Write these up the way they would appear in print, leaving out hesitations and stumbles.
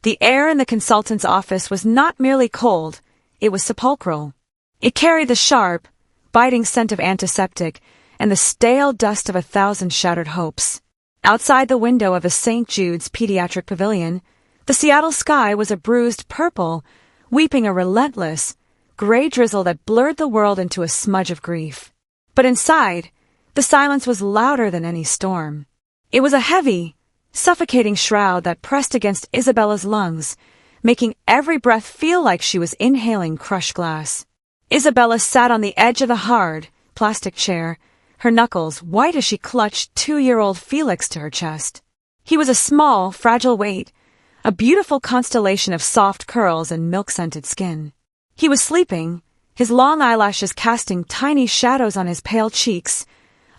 The air in the consultant's office was not merely cold, it was sepulchral. It carried the sharp, biting scent of antiseptic and the stale dust of 1,000 shattered hopes. Outside the window of a St. Jude's pediatric pavilion, the Seattle sky was a bruised purple, weeping a relentless, gray drizzle that blurred the world into a smudge of grief. But inside, the silence was louder than any storm. It was a heavy, suffocating shroud that pressed against Isabella's lungs, making every breath feel like she was inhaling crushed glass. Isabella sat on the edge of the hard, plastic chair, her knuckles white as she clutched 2-year-old Felix to her chest. He was a small, fragile weight, a beautiful constellation of soft curls and milk-scented skin. He was sleeping, his long eyelashes casting tiny shadows on his pale cheeks,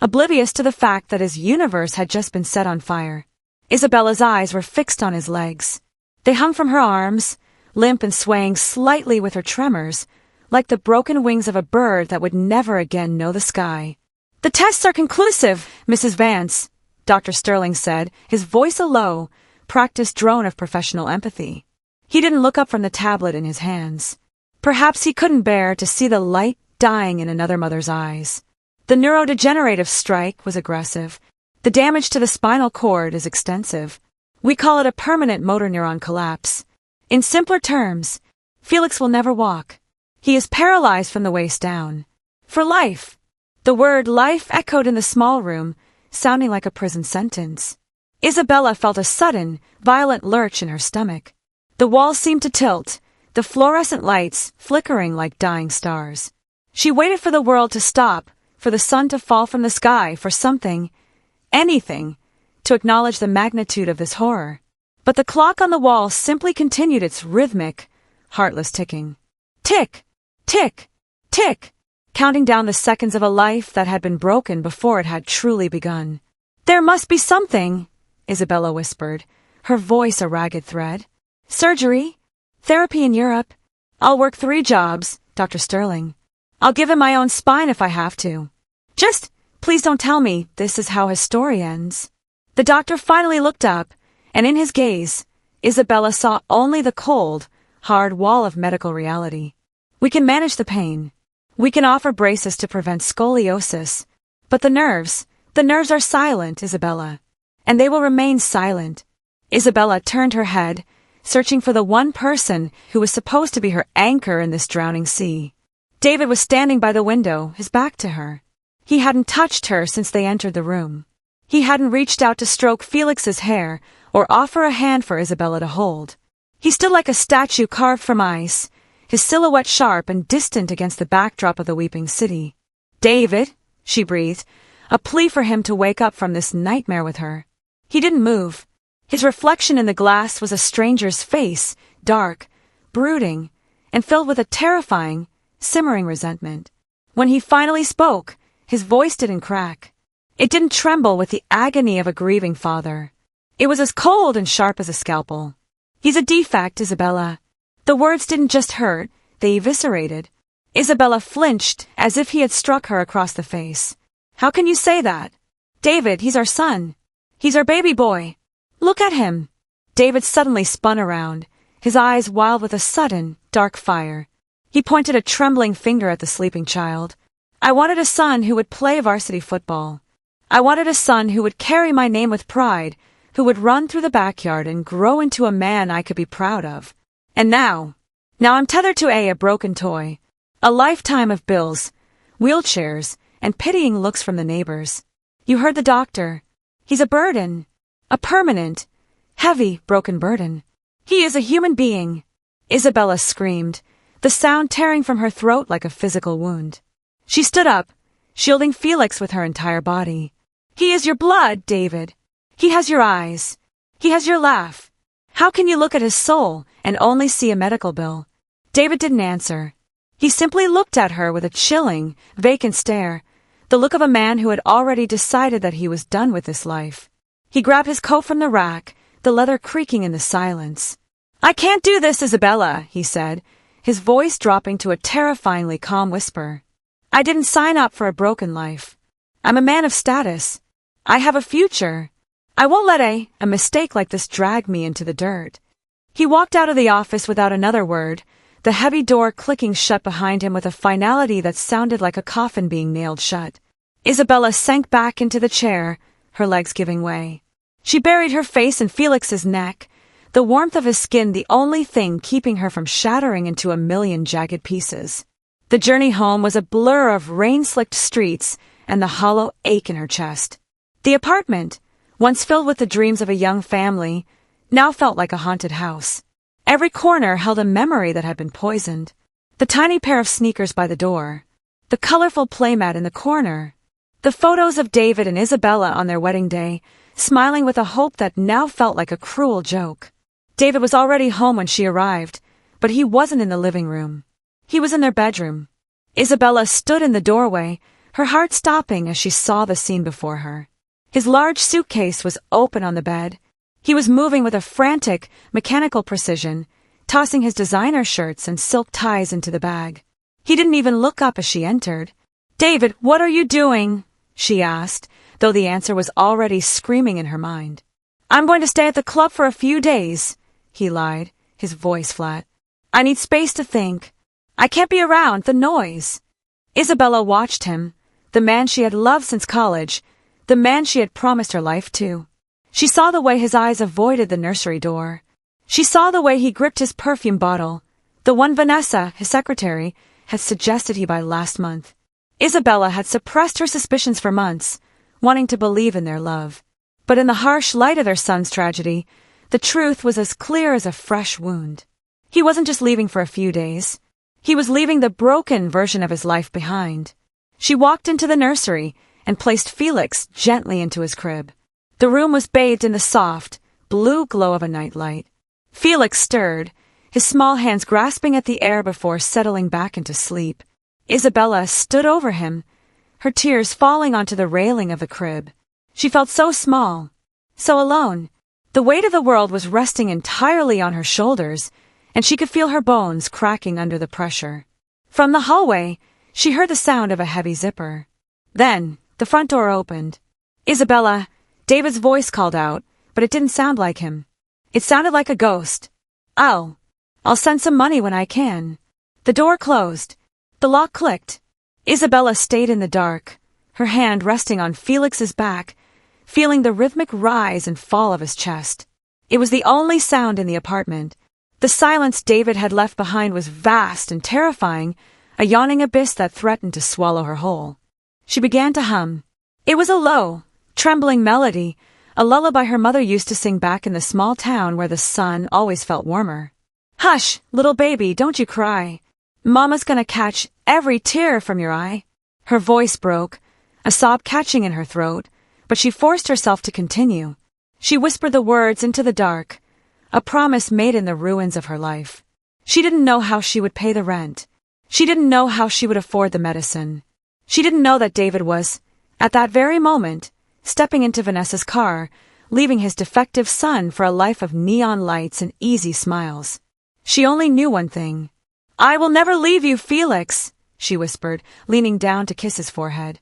oblivious to the fact that his universe had just been set on fire. Isabella's eyes were fixed on his legs. They hung from her arms, limp and swaying slightly with her tremors, like the broken wings of a bird that would never again know the sky. "The tests are conclusive, Mrs. Vance," Dr. Sterling said, his voice a low, practiced drone of professional empathy. He didn't look up from the tablet in his hands. Perhaps he couldn't bear to see the light dying in another mother's eyes. The neurodegenerative strike was aggressive. The damage to the spinal cord is extensive. We call it a permanent motor neuron collapse. In simpler terms, Felix will never walk. He is paralyzed from the waist down. For life. The word life echoed in the small room, sounding like a prison sentence. Isabella felt a sudden, violent lurch in her stomach. The walls seemed to tilt, the fluorescent lights flickering like dying stars. She waited for the world to stop, for the sun to fall from the sky, for something, anything, to acknowledge the magnitude of this horror. But the clock on the wall simply continued its rhythmic, heartless ticking. Tick, tick, tick, counting down the seconds of a life that had been broken before it had truly begun. "There must be something," Isabella whispered, her voice a ragged thread. "Surgery? Therapy in Europe? I'll work 3 jobs, Dr. Sterling. I'll give him my own spine if I have to. Just, please don't tell me this is how his story ends." The doctor finally looked up, and in his gaze, Isabella saw only the cold, hard wall of medical reality. "We can manage the pain. We can offer braces to prevent scoliosis. But the nerves are silent, Isabella. And they will remain silent." Isabella turned her head, searching for the one person who was supposed to be her anchor in this drowning sea. David was standing by the window, his back to her. He hadn't touched her since they entered the room. He hadn't reached out to stroke Felix's hair or offer a hand for Isabella to hold. He stood like a statue carved from ice, his silhouette sharp and distant against the backdrop of the weeping city. "David," she breathed, a plea for him to wake up from this nightmare with her. He didn't move. His reflection in the glass was a stranger's face, dark, brooding, and filled with a terrifying, simmering resentment. When he finally spoke, his voice didn't crack. It didn't tremble with the agony of a grieving father. It was as cold and sharp as a scalpel. "He's a defect, Isabella." The words didn't just hurt, they eviscerated. Isabella flinched as if he had struck her across the face. "How can you say that? David, he's our son. He's our baby boy. Look at him." David suddenly spun around, his eyes wild with a sudden, dark fire. He pointed a trembling finger at the sleeping child. "I wanted a son who would play varsity football. I wanted a son who would carry my name with pride, who would run through the backyard and grow into a man I could be proud of. And now I'm tethered to a broken toy, a lifetime of bills, wheelchairs, and pitying looks from the neighbors. You heard the doctor. He's a burden, a permanent, heavy, broken burden. He is a human being." Isabella screamed, the sound tearing from her throat like a physical wound. She stood up, shielding Felix with her entire body. "He is your blood, David. He has your eyes. He has your laugh. How can you look at his soul and only see a medical bill?" David didn't answer. He simply looked at her with a chilling, vacant stare, the look of a man who had already decided that he was done with this life. He grabbed his coat from the rack, the leather creaking in the silence. "I can't do this, Isabella," he said, his voice dropping to a terrifyingly calm whisper. "I didn't sign up for a broken life. I'm a man of status. I have a future. I won't let a mistake like this drag me into the dirt." He walked out of the office without another word, the heavy door clicking shut behind him with a finality that sounded like a coffin being nailed shut. Isabella sank back into the chair, her legs giving way. She buried her face in Felix's neck, the warmth of his skin the only thing keeping her from shattering into a million jagged pieces. The journey home was a blur of rain-slicked streets and the hollow ache in her chest. The apartment, once filled with the dreams of a young family, now felt like a haunted house. Every corner held a memory that had been poisoned. The tiny pair of sneakers by the door, the colorful playmat in the corner, the photos of David and Isabella on their wedding day, smiling with a hope that now felt like a cruel joke. David was already home when she arrived, but he wasn't in the living room. He was in their bedroom. Isabella stood in the doorway, her heart stopping as she saw the scene before her. His large suitcase was open on the bed. He was moving with a frantic, mechanical precision, tossing his designer shirts and silk ties into the bag. He didn't even look up as she entered. "David, what are you doing?" she asked, though the answer was already screaming in her mind. "I'm going to stay at the club for a few days," he lied, his voice flat. "I need space to think. I can't be around the noise." Isabella watched him, the man she had loved since college, the man she had promised her life to. She saw the way his eyes avoided the nursery door. She saw the way he gripped his perfume bottle, the one Vanessa, his secretary, had suggested he buy last month. Isabella had suppressed her suspicions for months, wanting to believe in their love. But in the harsh light of their son's tragedy, the truth was as clear as a fresh wound. He wasn't just leaving for a few days. He was leaving the broken version of his life behind. She walked into the nursery and placed Felix gently into his crib. The room was bathed in the soft, blue glow of a nightlight. Felix stirred, his small hands grasping at the air before settling back into sleep. Isabella stood over him, her tears falling onto the railing of the crib. She felt so small, so alone. The weight of the world was resting entirely on her shoulders, and she could feel her bones cracking under the pressure. From the hallway, she heard the sound of a heavy zipper. Then, the front door opened. "Isabella," David's voice called out, but it didn't sound like him. It sounded like a ghost. "I'll send some money when I can." The door closed. The lock clicked. Isabella stayed in the dark, her hand resting on Felix's back, feeling the rhythmic rise and fall of his chest. It was the only sound in the apartment. The silence David had left behind was vast and terrifying, a yawning abyss that threatened to swallow her whole. She began to hum. It was a low, trembling melody, a lullaby her mother used to sing back in the small town where the sun always felt warmer. "Hush, little baby, don't you cry. Mama's gonna catch every tear from your eye." Her voice broke, a sob catching in her throat, but she forced herself to continue. She whispered the words into the dark, a promise made in the ruins of her life. She didn't know how she would pay the rent. She didn't know how she would afford the medicine. She didn't know that David was, at that very moment, stepping into Vanessa's car, leaving his defective son for a life of neon lights and easy smiles. She only knew one thing. "I will never leave you, Felix," she whispered, leaning down to kiss his forehead.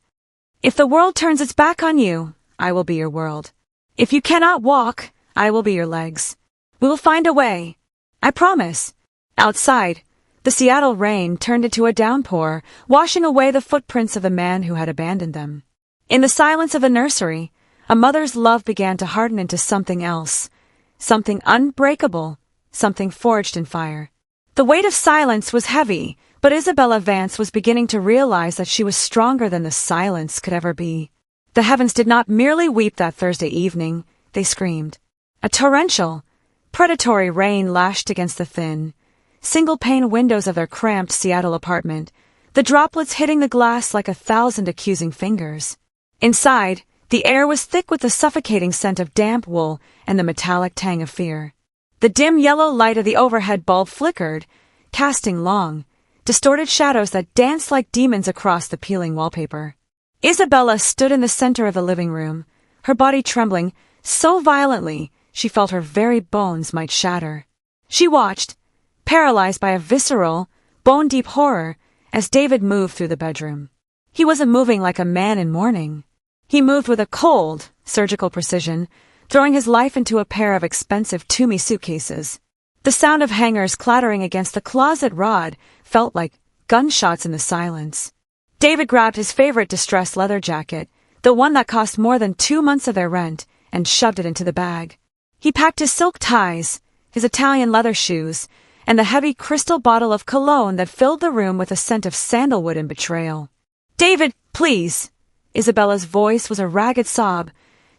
"If the world turns its back on you, I will be your world. If you cannot walk, I will be your legs. We will find a way. I promise." Outside, the Seattle rain turned into a downpour, washing away the footprints of the man who had abandoned them. In the silence of the nursery, a mother's love began to harden into something else, something unbreakable, something forged in fire. The weight of silence was heavy, but Isabella Vance was beginning to realize that she was stronger than the silence could ever be. The heavens did not merely weep that Thursday evening, they screamed. A torrential, predatory rain lashed against the thin, single-pane windows of their cramped Seattle apartment, the droplets hitting the glass like 1,000 accusing fingers. Inside, the air was thick with the suffocating scent of damp wool and the metallic tang of fear. The dim yellow light of the overhead bulb flickered, casting long, distorted shadows that danced like demons across the peeling wallpaper. Isabella stood in the center of the living room, her body trembling so violently she felt her very bones might shatter. She watched, paralyzed by a visceral, bone-deep horror, as David moved through the bedroom. He wasn't moving like a man in mourning. He moved with a cold, surgical precision, throwing his life into a pair of expensive Toomey suitcases. The sound of hangers clattering against the closet rod felt like gunshots in the silence. David grabbed his favorite distressed leather jacket, the one that cost more than 2 months of their rent, and shoved it into the bag. He packed his silk ties, his Italian leather shoes, and the heavy crystal bottle of cologne that filled the room with a scent of sandalwood and betrayal. "David, please!" Isabella's voice was a ragged sob,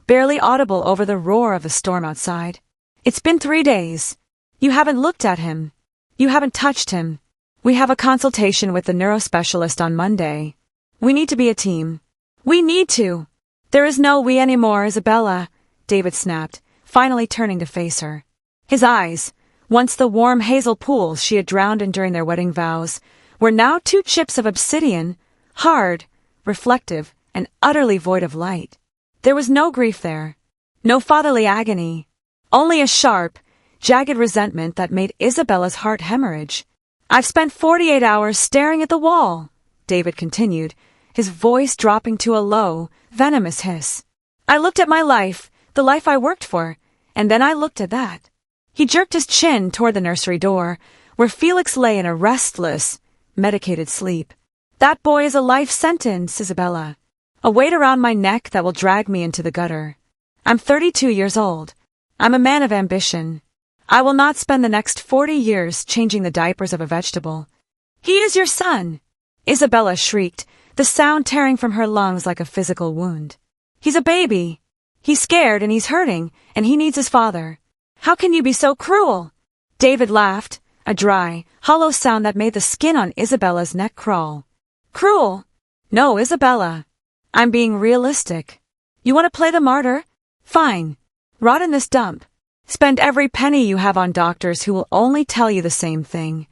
barely audible over the roar of the storm outside. "It's been 3 days. You haven't looked at him. You haven't touched him. We have a consultation with the neurospecialist on Monday. We need to be a team. We need to." "There is no we anymore, Isabella," David snapped, finally turning to face her. His eyes, once the warm hazel pools she had drowned in during their wedding vows, were now 2 chips of obsidian, hard, reflective, and utterly void of light. There was no grief there, no fatherly agony, only a sharp, jagged resentment that made Isabella's heart hemorrhage. "I've spent 48 hours staring at the wall," David continued, his voice dropping to a low, venomous hiss. "I looked at my life, the life I worked for, and then I looked at that." He jerked his chin toward the nursery door, where Felix lay in a restless, medicated sleep. "That boy is a life sentence, Isabella. A weight around my neck that will drag me into the gutter. I'm 32 years old. I'm a man of ambition. I will not spend the next 40 years changing the diapers of a vegetable." "He is your son!" Isabella shrieked, the sound tearing from her lungs like a physical wound. "He's a baby. He's scared and he's hurting, and he needs his father. How can you be so cruel?" David laughed, a dry, hollow sound that made the skin on Isabella's neck crawl. "Cruel? No, Isabella. I'm being realistic. You want to play the martyr? Fine. Rot in this dump. Spend every penny you have on doctors who will only tell you the same thing.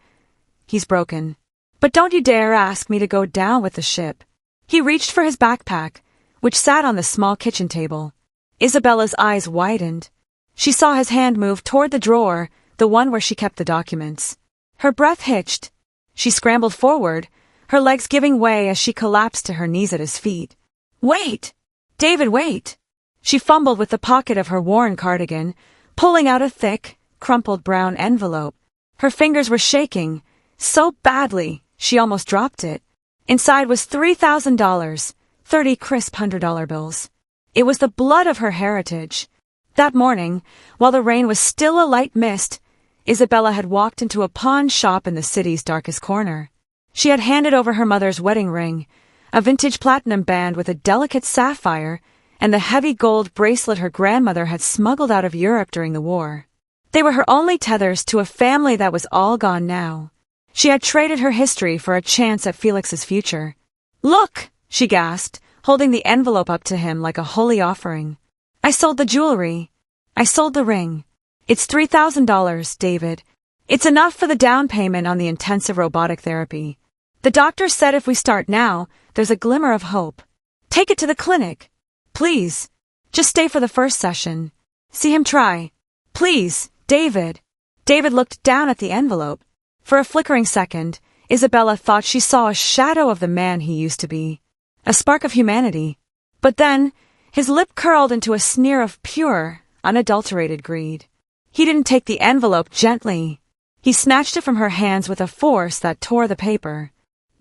He's broken. But don't you dare ask me to go down with the ship." He reached for his backpack, which sat on the small kitchen table. Isabella's eyes widened. She saw his hand move toward the drawer, the one where she kept the documents. Her breath hitched. She scrambled forward, her legs giving way as she collapsed to her knees at his feet. "Wait! David, wait!" She fumbled with the pocket of her worn cardigan, pulling out a thick, crumpled brown envelope. Her fingers were shaking, so badly she almost dropped it. Inside was $3,000, 30 crisp $100 bills. It was the blood of her heritage. That morning, while the rain was still a light mist, Isabella had walked into a pawn shop in the city's darkest corner. She had handed over her mother's wedding ring, a vintage platinum band with a delicate sapphire, and the heavy gold bracelet her grandmother had smuggled out of Europe during the war. They were her only tethers to a family that was all gone now. She had traded her history for a chance at Felix's future. "Look!" she gasped, holding the envelope up to him like a holy offering. "I sold the jewelry. I sold the ring. It's $3,000, David. It's enough for the down payment on the intensive robotic therapy. The doctor said if we start now, there's a glimmer of hope. Take it to the clinic. Please. Just stay for the first session. See him try. Please, David." David looked down at the envelope. For a flickering second, Isabella thought she saw a shadow of the man he used to be. A spark of humanity. But then, his lip curled into a sneer of pure, unadulterated greed. He didn't take the envelope gently. He snatched it from her hands with a force that tore the paper.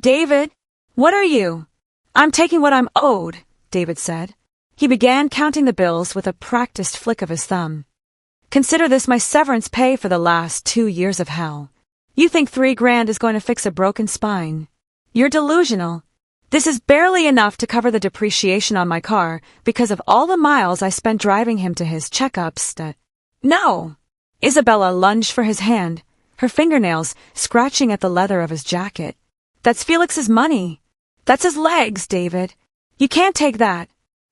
"David, what are you?" "I'm taking what I'm owed," David said. He began counting the bills with a practiced flick of his thumb. "Consider this my severance pay for the last 2 years of hell. You think $3,000 is going to fix a broken spine. You're delusional. This is barely enough to cover the depreciation on my car because of all the miles I spent driving him to his checkups. No!" Isabella lunged for his hand, her fingernails scratching at the leather of his jacket. "That's Felix's money. That's his legs, David. You can't take that.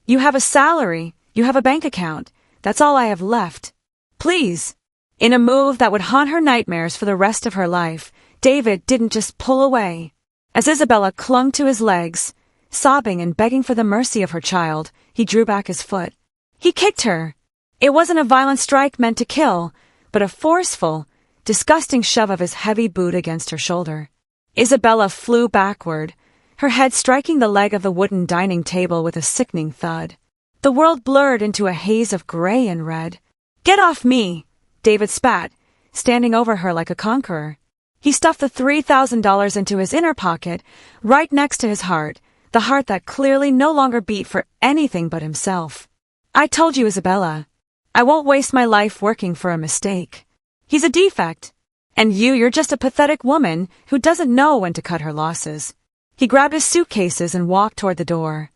You have a salary. You have a bank account. That's all I have left. Please." In a move that would haunt her nightmares for the rest of her life, David didn't just pull away. As Isabella clung to his legs, sobbing and begging for the mercy of her child, he drew back his foot. He kicked her. It wasn't a violent strike meant to kill, but a forceful, disgusting shove of his heavy boot against her shoulder. Isabella flew backward, her head striking the leg of the wooden dining table with a sickening thud. The world blurred into a haze of gray and red. "Get off me!" David spat, standing over her like a conqueror. He stuffed the $3,000 into his inner pocket, right next to his heart, the heart that clearly no longer beat for anything but himself. I told you, Isabella. I won't waste my life working for a mistake. He's a defect. And you're just a pathetic woman who doesn't know when to cut her losses. He grabbed his suitcases and walked toward the door.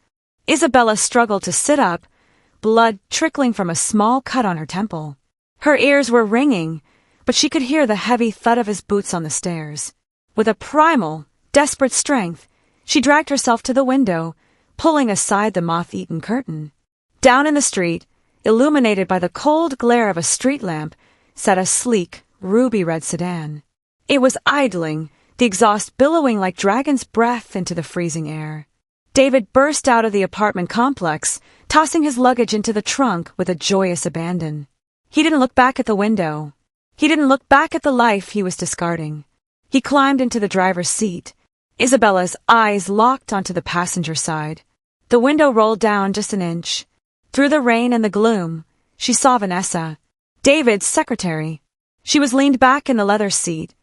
Isabella struggled to sit up, blood trickling from a small cut on her temple. Her ears were ringing, but she could hear the heavy thud of his boots on the stairs. With a primal, desperate strength, she dragged herself to the window, pulling aside the moth-eaten curtain. Down in the street, illuminated by the cold glare of a street lamp, sat a sleek, ruby-red sedan. It was idling, the exhaust billowing like dragon's breath into the freezing air. David burst out of the apartment complex, tossing his luggage into the trunk with a joyous abandon. He didn't look back at the window. He didn't look back at the life he was discarding. He climbed into the driver's seat. Isabella's eyes locked onto the passenger side. The window rolled down just an inch. Through the rain and the gloom, she saw Vanessa, David's secretary. She was leaned back in the leather seat,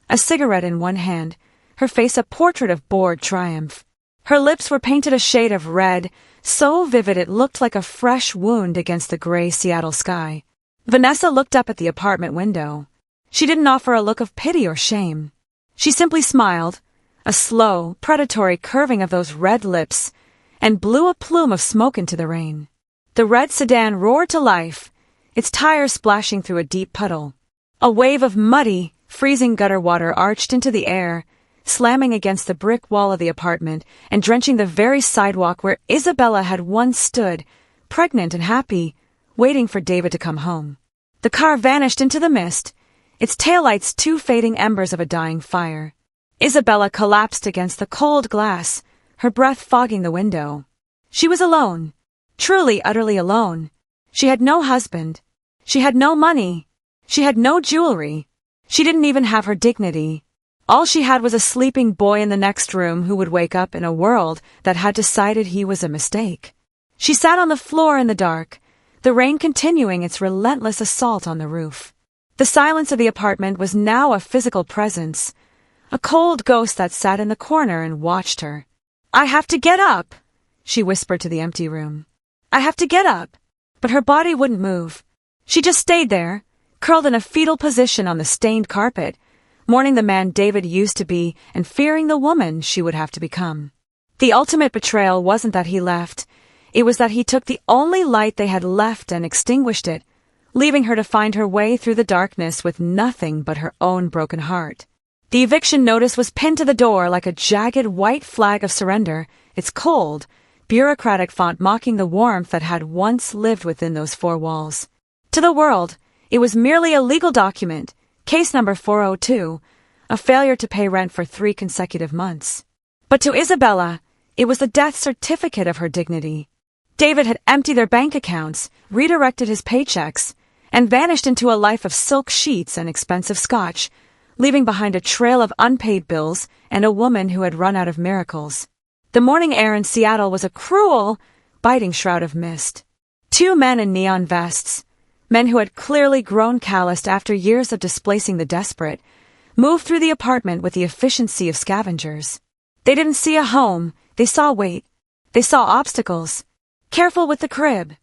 a cigarette in one hand, her face a portrait of bored triumph. Her lips were painted a shade of red, so vivid it looked like a fresh wound against the gray Seattle sky. Vanessa looked up at the apartment window. She didn't offer a look of pity or shame. She simply smiled, a slow, predatory curving of those red lips, and blew a plume of smoke into the rain. The red sedan roared to life, its tires splashing through a deep puddle. A wave of muddy, freezing gutter water arched into the air, slamming against the brick wall of the apartment and drenching the very sidewalk where Isabella had once stood, pregnant and happy, waiting for David to come home. The car vanished into the mist, its taillights two fading embers of a dying fire. Isabella collapsed against the cold glass, her breath fogging the window. She was alone, truly utterly alone. She had no husband. She had no money. She had no jewelry. She didn't even have her dignity. All she had was a sleeping boy in the next room who would wake up in a world that had decided he was a mistake. She sat on the floor in the dark, the rain continuing its relentless assault on the roof. The silence of the apartment was now a physical presence, a cold ghost that sat in the corner and watched her. "I have to get up," she whispered to the empty room. "I have to get up." But her body wouldn't move. She just stayed there, curled in a fetal position on the stained carpet, mourning the man David used to be and fearing the woman she would have to become. The ultimate betrayal wasn't that he left. It was that he took the only light they had left and extinguished it, leaving her to find her way through the darkness with nothing but her own broken heart. The eviction notice was pinned to the door like a jagged white flag of surrender, its cold, bureaucratic font mocking the warmth that had once lived within those four walls. To the world, it was merely a legal document, case number 402, a failure to pay rent for 3 consecutive months. But to Isabella, it was the death certificate of her dignity. David had emptied their bank accounts, redirected his paychecks, and vanished into a life of silk sheets and expensive scotch, leaving behind a trail of unpaid bills and a woman who had run out of miracles. The morning air in Seattle was a cruel, biting shroud of mist. 2 men in neon vests, men who had clearly grown calloused after years of displacing the desperate, moved through the apartment with the efficiency of scavengers. They didn't see a home, they saw weight. They saw obstacles. "Careful with the crib,"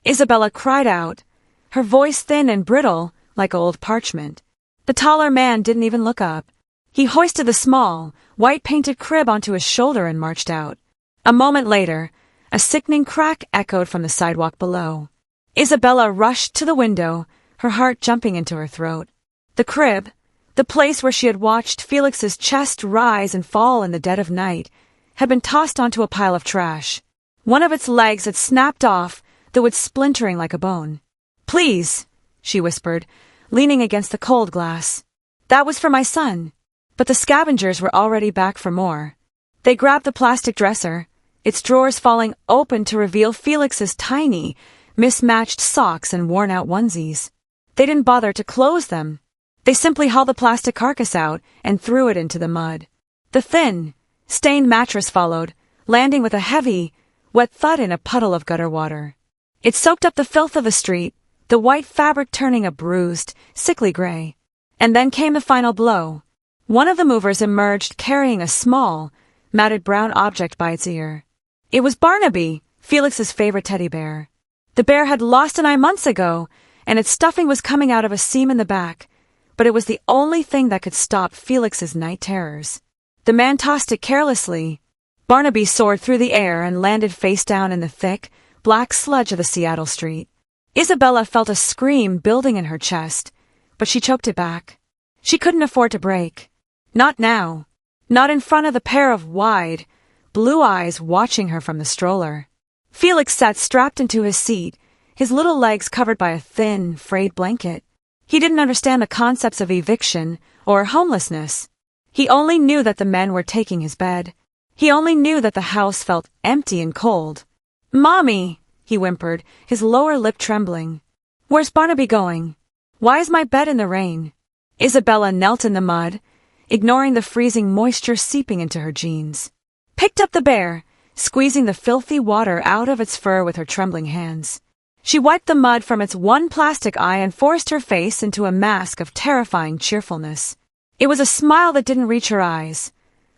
Isabella cried out, her voice thin and brittle like old parchment. The taller man didn't even look up. He hoisted the small, white-painted crib onto his shoulder and marched out. A moment later, a sickening crack echoed from the sidewalk below. Isabella rushed to the window, her heart jumping into her throat. The crib, the place where she had watched Felix's chest rise and fall in the dead of night, had been tossed onto a pile of trash. One of its legs had snapped off, though it's splintering like a bone. "Please," she whispered, leaning against the cold glass. "That was for my son." But the scavengers were already back for more. They grabbed the plastic dresser, its drawers falling open to reveal Felix's tiny, mismatched socks and worn-out onesies. They didn't bother to close them. They simply hauled the plastic carcass out and threw it into the mud. The thin, stained mattress followed, landing with a heavy, wet thud in a puddle of gutter water. It soaked up the filth of the street, the white fabric turning a bruised, sickly gray. And then came the final blow. One of the movers emerged carrying a small, matted brown object by its ear. It was Barnaby, Felix's favorite teddy bear. The bear had lost an eye months ago, and its stuffing was coming out of a seam in the back, but it was the only thing that could stop Felix's night terrors. The man tossed it carelessly. Barnaby soared through the air and landed face down in the thick, black sludge of the Seattle street. Isabella felt a scream building in her chest, but she choked it back. She couldn't afford to break. Not now. Not in front of the pair of wide, blue eyes watching her from the stroller. Felix sat strapped into his seat, his little legs covered by a thin, frayed blanket. He didn't understand the concepts of eviction or homelessness. He only knew that the men were taking his bed. He only knew that the house felt empty and cold. "Mommy," he whimpered, his lower lip trembling. "Where's Barnaby going? Why is my bed in the rain?" Isabella knelt in the mud, ignoring the freezing moisture seeping into her jeans. Picked up the bear, squeezing the filthy water out of its fur with her trembling hands. She wiped the mud from its one plastic eye and forced her face into a mask of terrifying cheerfulness. It was a smile that didn't reach her eyes,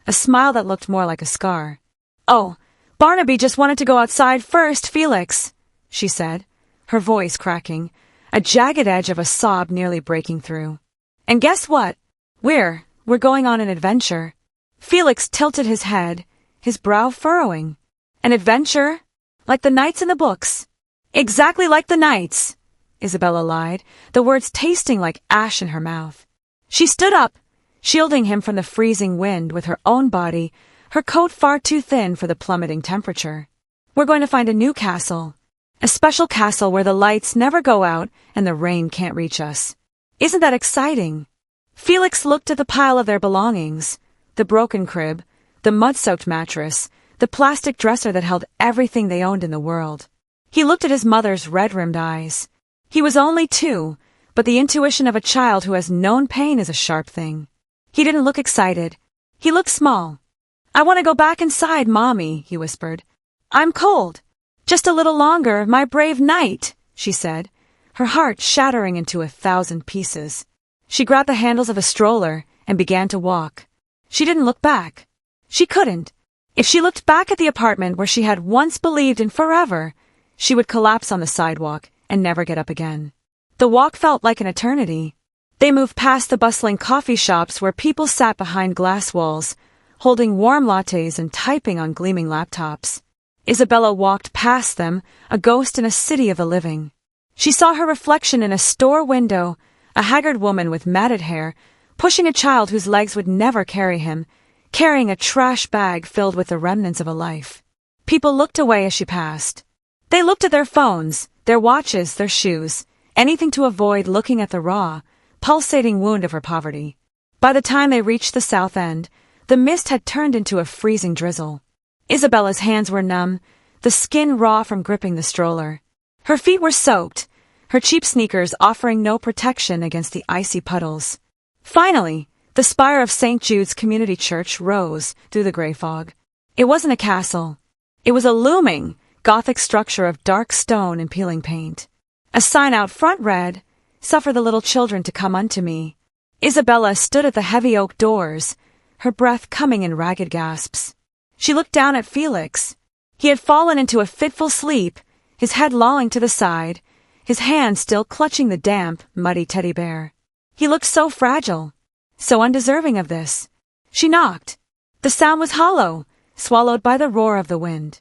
a smile that looked more like a scar. "Oh, Barnaby just wanted to go outside first, Felix," she said, her voice cracking, a jagged edge of a sob nearly breaking through. "And guess what? We're going on an adventure." Felix tilted his head, his brow furrowing. "An adventure? Like the nights in the books?" "Exactly like the nights," Isabella lied, the words tasting like ash in her mouth. She stood up, shielding him from the freezing wind with her own body, her coat far too thin for the plummeting temperature. "We're going to find a new castle. A special castle where the lights never go out and the rain can't reach us. Isn't that exciting?" Felix looked at the pile of their belongings, the broken crib, the mud-soaked mattress, the plastic dresser that held everything they owned in the world. He looked at his mother's red-rimmed eyes. He was only 2, but the intuition of a child who has known pain is a sharp thing. He didn't look excited. He looked small. "I want to go back inside, Mommy," he whispered. "I'm cold. Just a little longer, my brave knight," she said, her heart shattering into 1,000 pieces. She grabbed the handles of a stroller and began to walk. She didn't look back. She couldn't. If she looked back at the apartment where she had once believed in forever, she would collapse on the sidewalk and never get up again. The walk felt like an eternity. They moved past the bustling coffee shops where people sat behind glass walls, holding warm lattes and typing on gleaming laptops. Isabella walked past them, a ghost in a city of the living. She saw her reflection in a store window, a haggard woman with matted hair, pushing a child whose legs would never carry him, carrying a trash bag filled with the remnants of a life. People looked away as she passed. They looked at their phones, their watches, their shoes, anything to avoid looking at the raw, pulsating wound of her poverty. By the time they reached the south end, the mist had turned into a freezing drizzle. Isabella's hands were numb, the skin raw from gripping the stroller. Her feet were soaked, her cheap sneakers offering no protection against the icy puddles. Finally, the spire of St. Jude's Community Church rose through the gray fog. It wasn't a castle. It was a looming, Gothic structure of dark stone and peeling paint. A sign out front read, "Suffer the little children to come unto me." Isabella stood at the heavy oak doors, her breath coming in ragged gasps. She looked down at Felix. He had fallen into a fitful sleep, his head lolling to the side, his hand still clutching the damp, muddy teddy bear. He looked so fragile, so undeserving of this. She knocked. The sound was hollow, swallowed by the roar of the wind.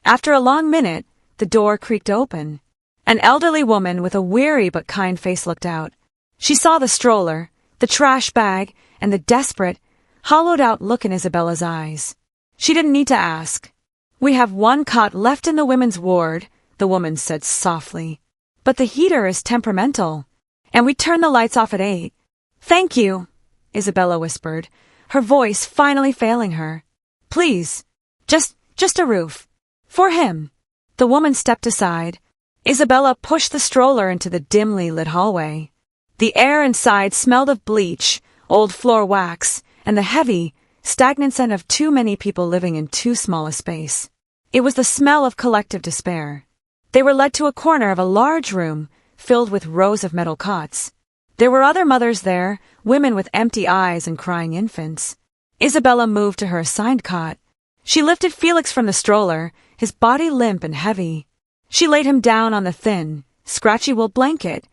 After a long minute, the door creaked open. An elderly woman with a weary but kind face looked out. She saw the stroller, the trash bag, and the desperate, hollowed-out look in Isabella's eyes. She didn't need to ask. "We have one cot left in the women's ward," the woman said softly. "But the heater is temperamental, and we turn the lights off at 8. "Thank you," Isabella whispered, her voice finally failing her. "Please, just a roof. For him." The woman stepped aside. Isabella pushed the stroller into the dimly lit hallway. The air inside smelled of bleach, old floor wax, and the heavy, stagnant scent of too many people living in too small a space. It was the smell of collective despair. They were led to a corner of a large room, filled with rows of metal cots. There were other mothers there, women with empty eyes and crying infants. Isabella moved to her assigned cot. She lifted Felix from the stroller, his body limp and heavy. She laid him down on the thin, scratchy wool blanket,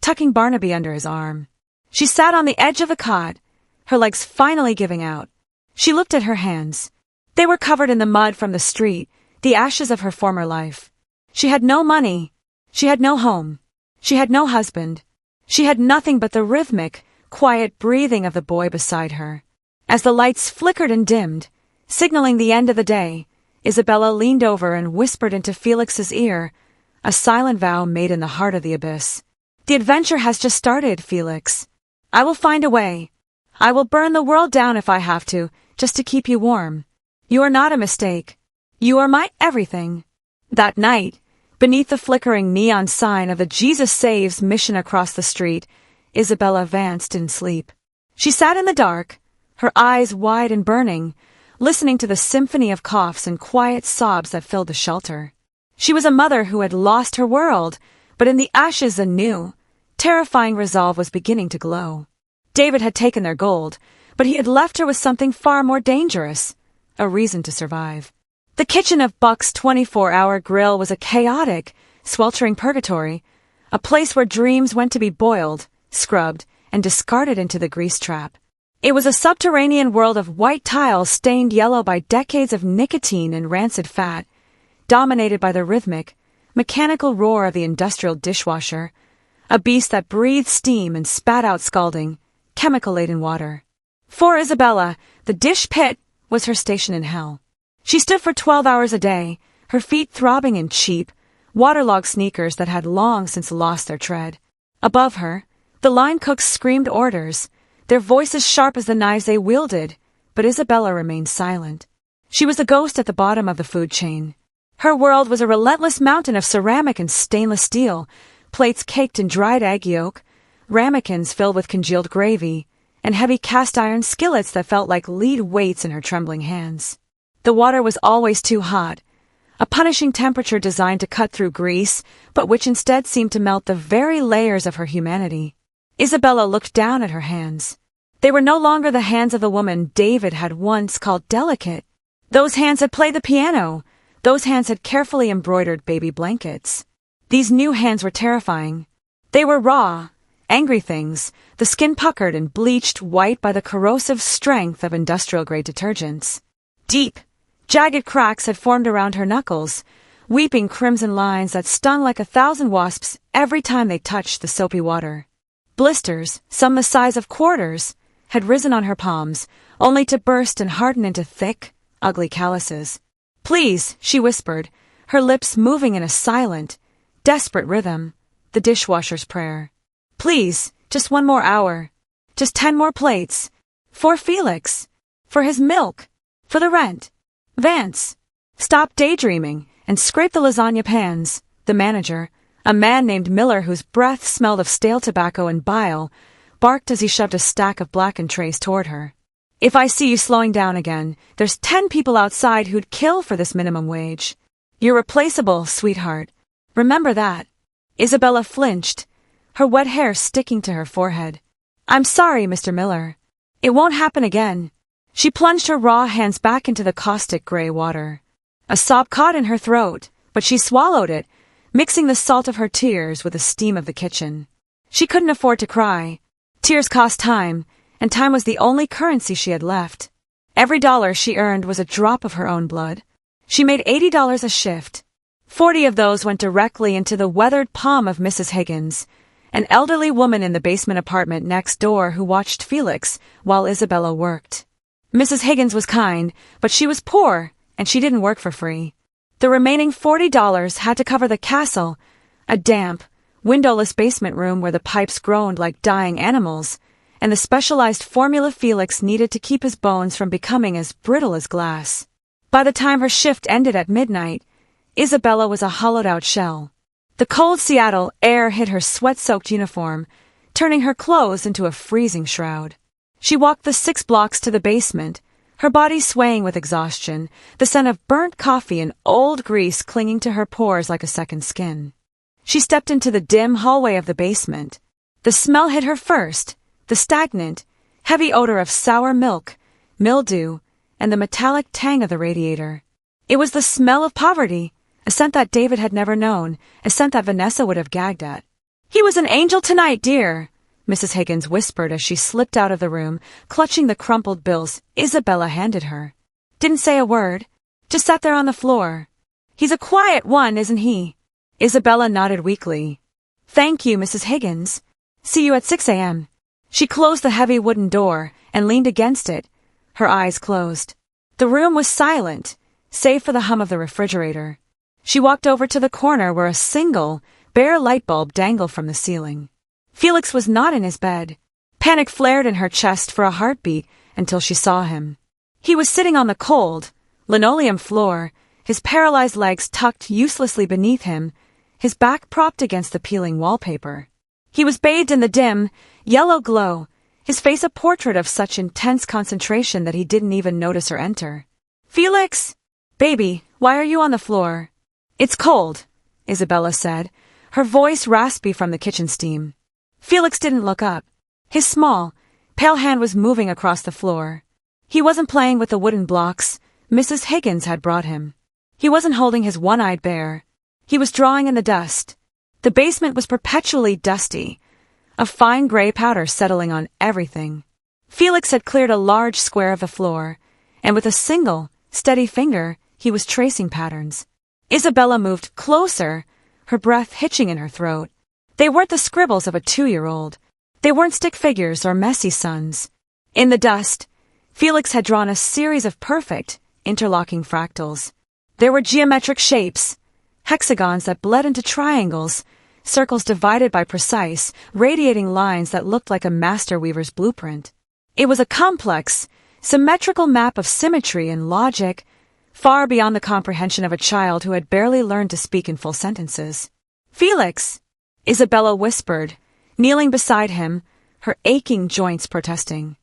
tucking Barnaby under his arm. She sat on the edge of the cot, her legs finally giving out. She looked at her hands. They were covered in the mud from the street, the ashes of her former life. She had no money. She had no home. She had no husband. She had nothing but the rhythmic, quiet breathing of the boy beside her. As the lights flickered and dimmed, signaling the end of the day, Isabella leaned over and whispered into Felix's ear, a silent vow made in the heart of the abyss. The adventure has just started, Felix. I will find a way. I will burn the world down if I have to, just to keep you warm. You are not a mistake. You are my everything. That night, beneath the flickering neon sign of the Jesus Saves mission across the street, Isabella advanced in sleep. She sat in the dark, her eyes wide and burning, listening to the symphony of coughs and quiet sobs that filled the shelter. She was a mother who had lost her world, but in the ashes a new, terrifying resolve was beginning to glow. David had taken their gold, but he had left her with something far more dangerous, a reason to survive. The kitchen of Buck's 24-hour grill was a chaotic, sweltering purgatory, a place where dreams went to be boiled, scrubbed, and discarded into the grease trap. It was a subterranean world of white tiles stained yellow by decades of nicotine and rancid fat, dominated by the rhythmic, mechanical roar of the industrial dishwasher, a beast that breathed steam and spat out scalding, chemical-laden water. For Isabella, the dish pit was her station in hell. She stood for 12 hours a day, her feet throbbing in cheap, waterlogged sneakers that had long since lost their tread. Above her, the line cooks screamed orders, their voices sharp as the knives they wielded, but Isabella remained silent. She was a ghost at the bottom of the food chain. Her world was a relentless mountain of ceramic and stainless steel, plates caked in dried egg yolk, ramekins filled with congealed gravy, and heavy cast-iron skillets that felt like lead weights in her trembling hands. The water was always too hot, a punishing temperature designed to cut through grease, but which instead seemed to melt the very layers of her humanity. Isabella looked down at her hands. They were no longer the hands of the woman David had once called delicate. Those hands had played the piano. Those hands had carefully embroidered baby blankets. These new hands were terrifying. They were raw, angry things, the skin puckered and bleached white by the corrosive strength of industrial-grade detergents. Deep, jagged cracks had formed around her knuckles, weeping crimson lines that stung like 1,000 wasps every time they touched the soapy water. Blisters, some the size of quarters, had risen on her palms, only to burst and harden into thick, ugly calluses. "Please," she whispered, her lips moving in a silent, desperate rhythm, the dishwasher's prayer. "Please, just 1 more hour. Just 10 more plates. For Felix. For his milk. For the rent. Vance. Stop daydreaming and scrape the lasagna pans." The manager, a man named Miller whose breath smelled of stale tobacco and bile, barked as he shoved a stack of blackened trays toward her. "If I see you slowing down again, there's 10 people outside who'd kill for this minimum wage. You're replaceable, sweetheart. Remember that." Isabella flinched, her wet hair sticking to her forehead. "I'm sorry, Mr. Miller. It won't happen again." She plunged her raw hands back into the caustic gray water. A sob caught in her throat, but she swallowed it, mixing the salt of her tears with the steam of the kitchen. She couldn't afford to cry. Tears cost time, and time was the only currency she had left. Every dollar she earned was a drop of her own blood. She made $80 a shift. 40 of those went directly into the weathered palm of Mrs. Higgins, an elderly woman in the basement apartment next door who watched Felix while Isabella worked. Mrs. Higgins was kind, but she was poor, and she didn't work for free. The remaining $40 had to cover the castle, a damp, windowless basement room where the pipes groaned like dying animals, and the specialized formula Felix needed to keep his bones from becoming as brittle as glass. By the time her shift ended at midnight, Isabella was a hollowed-out shell. The cold Seattle air hit her sweat-soaked uniform, turning her clothes into a freezing shroud. She walked the 6 blocks to the basement, her body swaying with exhaustion, the scent of burnt coffee and old grease clinging to her pores like a second skin. She stepped into the dim hallway of the basement. The smell hit her first, the stagnant, heavy odor of sour milk, mildew, and the metallic tang of the radiator. It was the smell of poverty, a scent that David had never known, a scent that Vanessa would have gagged at. "He was an angel tonight, dear," Mrs. Higgins whispered as she slipped out of the room, clutching the crumpled bills Isabella handed her. Didn't say a word, just sat there on the floor. "He's a quiet one, isn't he?" Isabella nodded weakly. "Thank you, Mrs. Higgins. See you at 6 a.m. She closed the heavy wooden door and leaned against it, her eyes closed. The room was silent, save for the hum of the refrigerator. She walked over to the corner where a single, bare light bulb dangled from the ceiling. Felix was not in his bed. Panic flared in her chest for a heartbeat until she saw him. He was sitting on the cold, linoleum floor, his paralyzed legs tucked uselessly beneath him, his back propped against the peeling wallpaper. He was bathed in the dim, yellow glow, his face a portrait of such intense concentration that he didn't even notice her enter. "Felix? Baby, why are you on the floor?" "It's cold," Isabella said, her voice raspy from the kitchen steam. Felix didn't look up. His small, pale hand was moving across the floor. He wasn't playing with the wooden blocks Mrs. Higgins had brought him. He wasn't holding his one-eyed bear. He was drawing in the dust. The basement was perpetually dusty, a fine gray powder settling on everything. Felix had cleared a large square of the floor, and with a single, steady finger, he was tracing patterns. Isabella moved closer, her breath hitching in her throat. They weren't the scribbles of a 2-year-old. They weren't stick figures or messy suns. In the dust, Felix had drawn a series of perfect, interlocking fractals. There were geometric shapes, hexagons that bled into triangles, circles divided by precise, radiating lines that looked like a master weaver's blueprint. It was a complex, symmetrical map of symmetry and logic, far beyond the comprehension of a child who had barely learned to speak in full sentences. "Felix," Isabella whispered, kneeling beside him, her aching joints protesting.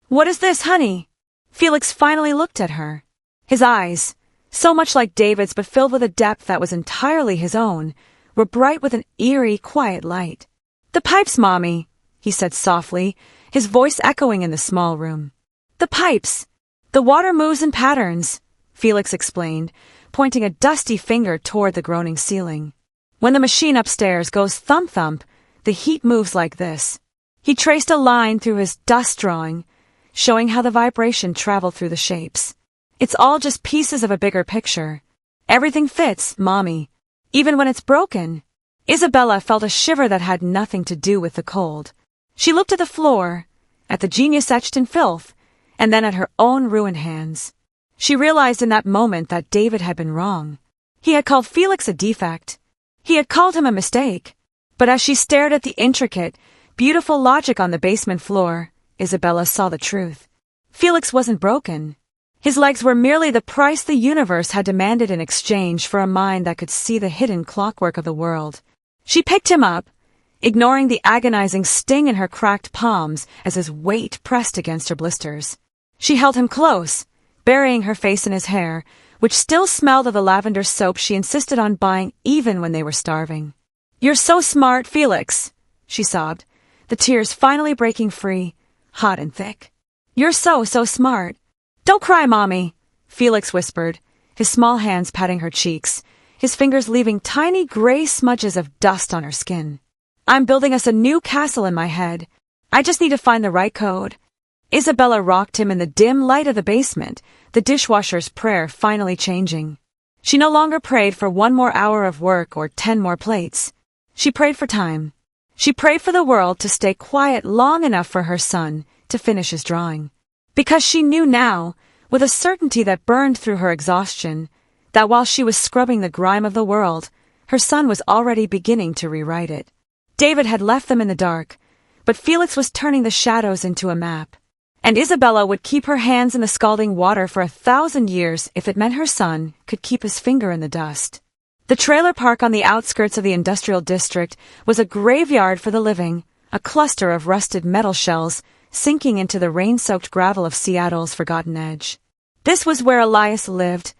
"What is this, honey?" Felix finally looked at her. His eyes, so much like David's but filled with a depth that was entirely his own, were bright with an eerie, quiet light. "The pipes, Mommy," he said softly, his voice echoing in the small room. "The pipes. The water moves in patterns," Felix explained, pointing a dusty finger toward the groaning ceiling. "When the machine upstairs goes thump-thump, the heat moves like this." He traced a line through his dust drawing, showing how the vibration traveled through the shapes. "It's all just pieces of a bigger picture. Everything fits, Mommy, even when it's broken." Isabella felt a shiver that had nothing to do with the cold. She looked at the floor, at the genius etched in filth, and then at her own ruined hands. She realized in that moment that David had been wrong. He had called Felix a defect. He had called him a mistake. But as she stared at the intricate, beautiful logic on the basement floor, Isabella saw the truth. Felix wasn't broken. His legs were merely the price the universe had demanded in exchange for a mind that could see the hidden clockwork of the world. She picked him up, ignoring the agonizing sting in her cracked palms as his weight pressed against her blisters. She held him close, burying her face in his hair, which still smelled of the lavender soap she insisted on buying even when they were starving. "You're so smart, Felix," she sobbed, the tears finally breaking free, hot and thick. "You're so smart." "Don't cry, Mommy," Felix whispered, his small hands patting her cheeks, his fingers leaving tiny gray smudges of dust on her skin. "I'm building us a new castle in my head. I just need to find the right code." Isabella rocked him in the dim light of the basement, the dishwasher's prayer finally changing. She no longer prayed for 1 more hour of work or 10 more plates. She prayed for time. She prayed for the world to stay quiet long enough for her son to finish his drawing. Because she knew now, with a certainty that burned through her exhaustion, that while she was scrubbing the grime of the world, her son was already beginning to rewrite it. David had left them in the dark, but Felix was turning the shadows into a map. And Isabella would keep her hands in the scalding water for 1,000 years if it meant her son could keep his finger in the dust. The trailer park on the outskirts of the industrial district was a graveyard for the living, a cluster of rusted metal shells sinking into the rain-soaked gravel of Seattle's forgotten edge. This was where Elias lived,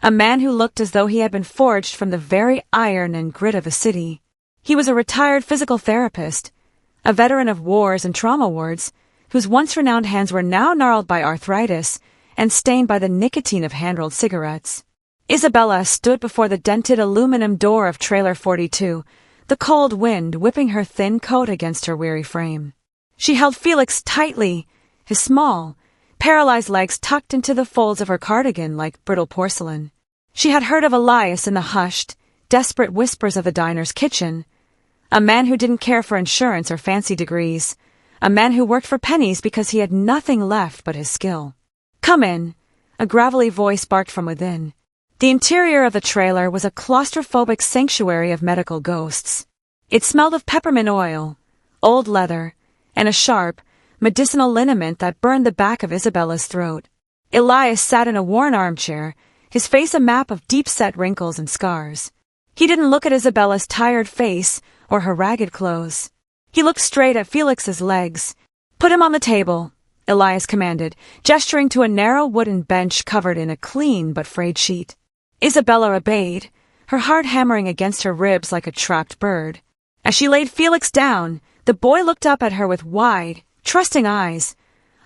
a man who looked as though he had been forged from the very iron and grit of the city. He was a retired physical therapist, a veteran of wars and trauma wards, whose once-renowned hands were now gnarled by arthritis and stained by the nicotine of hand-rolled cigarettes. Isabella stood before the dented aluminum door of Trailer 42, the cold wind whipping her thin coat against her weary frame. She held Felix tightly, his small, paralyzed legs tucked into the folds of her cardigan like brittle porcelain. She had heard of Elias in the hushed, desperate whispers of the diner's kitchen, a man who didn't care for insurance or fancy degrees, a man who worked for pennies because he had nothing left but his skill. "Come in," a gravelly voice barked from within. The interior of the trailer was a claustrophobic sanctuary of medical ghosts. It smelled of peppermint oil, old leather, and a sharp, medicinal liniment that burned the back of Isabella's throat. Elias sat in a worn armchair, his face a map of deep-set wrinkles and scars. He didn't look at Isabella's tired face or her ragged clothes. He looked straight at Felix's legs. "Put him on the table," Elias commanded, gesturing to a narrow wooden bench covered in a clean but frayed sheet. Isabella obeyed, her heart hammering against her ribs like a trapped bird. As she laid Felix down, the boy looked up at her with wide, trusting eyes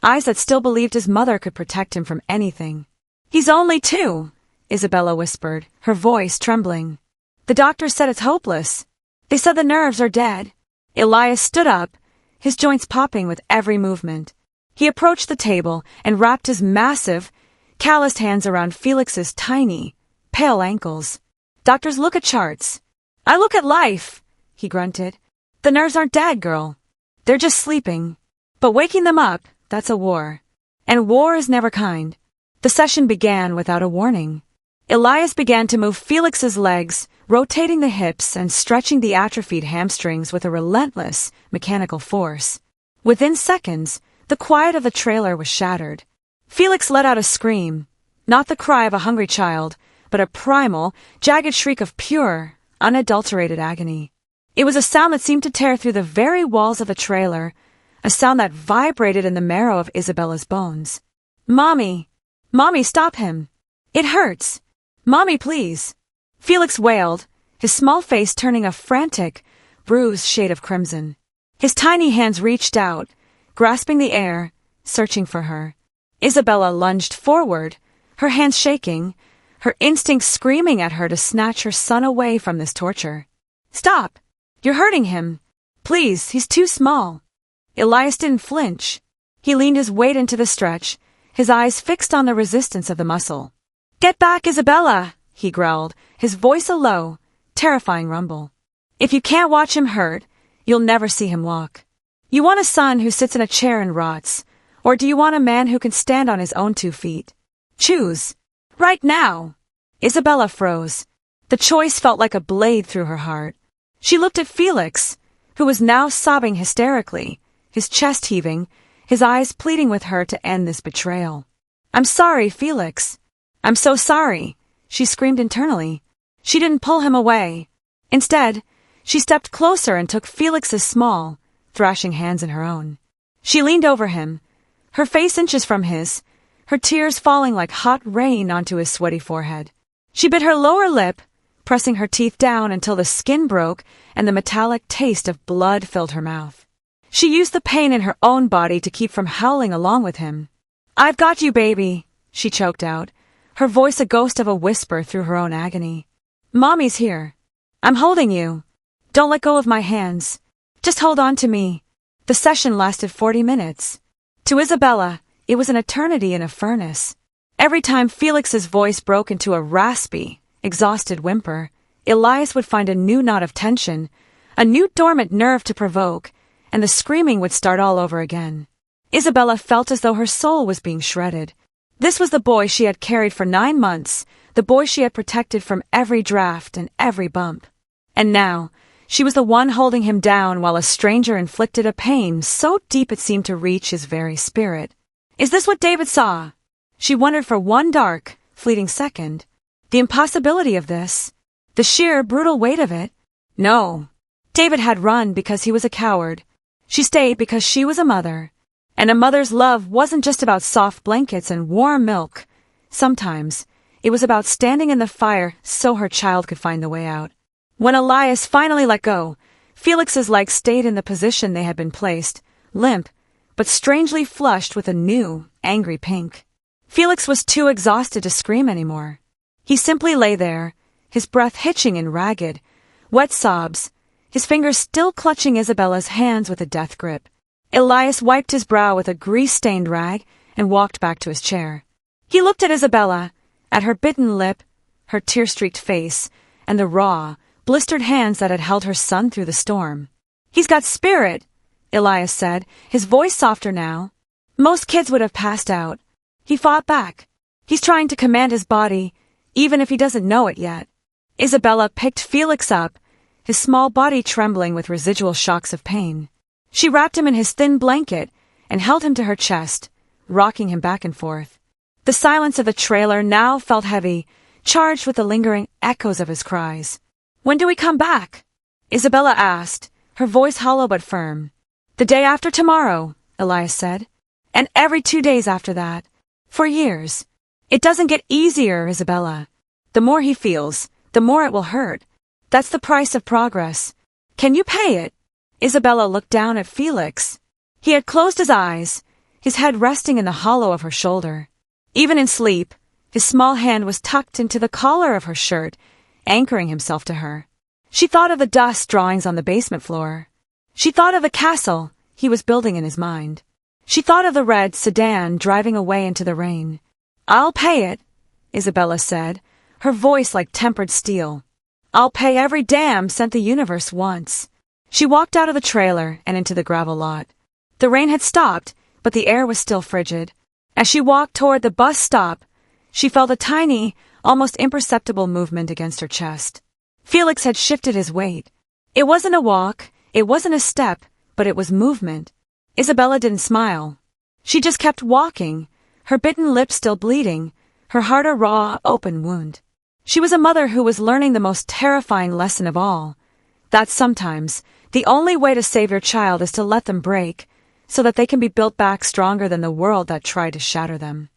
that still believed his mother could protect him from anything. "He's only 2, Isabella whispered, her voice trembling. "The doctor said it's hopeless. They said the nerves are dead." Elias stood up, his joints popping with every movement. He approached the table and wrapped his massive, calloused hands around Felix's tiny, pale ankles. "Doctors look at charts. I look at life," he grunted. "The nerves aren't dead, girl. They're just sleeping. But waking them up, that's a war. And war is never kind." The session began without a warning. Elias began to move Felix's legs, rotating the hips and stretching the atrophied hamstrings with a relentless, mechanical force. Within seconds, the quiet of the trailer was shattered. Felix let out a scream, not the cry of a hungry child, but a primal, jagged shriek of pure, unadulterated agony. It was a sound that seemed to tear through the very walls of the trailer, a sound that vibrated in the marrow of Isabella's bones. "Mommy! Mommy, stop him! It hurts! Mommy, please!" Felix wailed, his small face turning a frantic, bruised shade of crimson. His tiny hands reached out, grasping the air, searching for her. Isabella lunged forward, her hands shaking, her instincts screaming at her to snatch her son away from this torture. "Stop! You're hurting him! Please, he's too small." Elias didn't flinch. He leaned his weight into the stretch, his eyes fixed on the resistance of the muscle. "Get back, Isabella!" he growled, his voice a low, terrifying rumble. "If you can't watch him hurt, you'll never see him walk. You want a son who sits in a chair and rots, or do you want a man who can stand on his own 2 feet? Choose. Right now." Isabella froze. The choice felt like a blade through her heart. She looked at Felix, who was now sobbing hysterically, his chest heaving, his eyes pleading with her to end this betrayal. "I'm sorry, Felix. I'm so sorry," she screamed internally. She didn't pull him away. Instead, she stepped closer and took Felix's small, thrashing hands in her own. She leaned over him, her face inches from his, her tears falling like hot rain onto his sweaty forehead. She bit her lower lip, pressing her teeth down until the skin broke and the metallic taste of blood filled her mouth. She used the pain in her own body to keep from howling along with him. "I've got you, baby," she choked out, her voice a ghost of a whisper through her own agony. "Mommy's here. I'm holding you. Don't let go of my hands. Just hold on to me." The session lasted 40 minutes. To Isabella, it was an eternity in a furnace. Every time Felix's voice broke into a raspy, exhausted whimper, Elias would find a new knot of tension, a new dormant nerve to provoke, and the screaming would start all over again. Isabella felt as though her soul was being shredded. This was the boy she had carried for 9 months, the boy she had protected from every draft and every bump. And now, she was the one holding him down while a stranger inflicted a pain so deep it seemed to reach his very spirit. Is this what David saw? She wondered for one dark, fleeting second. The impossibility of this. The sheer, brutal weight of it. No. David had run because he was a coward. She stayed because she was a mother. And a mother's love wasn't just about soft blankets and warm milk. Sometimes, it was about standing in the fire so her child could find the way out. When Elias finally let go, Felix's legs stayed in the position they had been placed, limp, but strangely flushed with a new, angry pink. Felix was too exhausted to scream anymore. He simply lay there, his breath hitching in ragged, wet sobs, his fingers still clutching Isabella's hands with a death grip. Elias wiped his brow with a grease-stained rag and walked back to his chair. He looked at Isabella, at her bitten lip, her tear-streaked face, and the raw, blistered hands that had held her son through the storm. "He's got spirit," Elias said, his voice softer now. "Most kids would have passed out. He fought back. He's trying to command his body, even if he doesn't know it yet." Isabella picked Felix up, his small body trembling with residual shocks of pain. She wrapped him in his thin blanket and held him to her chest, rocking him back and forth. The silence of the trailer now felt heavy, charged with the lingering echoes of his cries. "When do we come back?" Isabella asked, her voice hollow but firm. "The day after tomorrow," Elias said. "And every 2 days after that. For years. It doesn't get easier, Isabella. The more he feels, the more it will hurt. That's the price of progress. Can you pay it?" Isabella looked down at Felix. He had closed his eyes, his head resting in the hollow of her shoulder. Even in sleep, his small hand was tucked into the collar of her shirt, anchoring himself to her. She thought of the dust drawings on the basement floor. She thought of the castle he was building in his mind. She thought of the red sedan driving away into the rain. "I'll pay it," Isabella said, her voice like tempered steel. "I'll pay every damn cent the universe wants." She walked out of the trailer and into the gravel lot. The rain had stopped, but the air was still frigid. As she walked toward the bus stop, she felt a tiny, almost imperceptible movement against her chest. Felix had shifted his weight. It wasn't a walk, it wasn't a step, but it was movement. Isabella didn't smile. She just kept walking, her bitten lips still bleeding, her heart a raw, open wound. She was a mother who was learning the most terrifying lesson of all, that sometimes the only way to save your child is to let them break, so that they can be built back stronger than the world that tried to shatter them.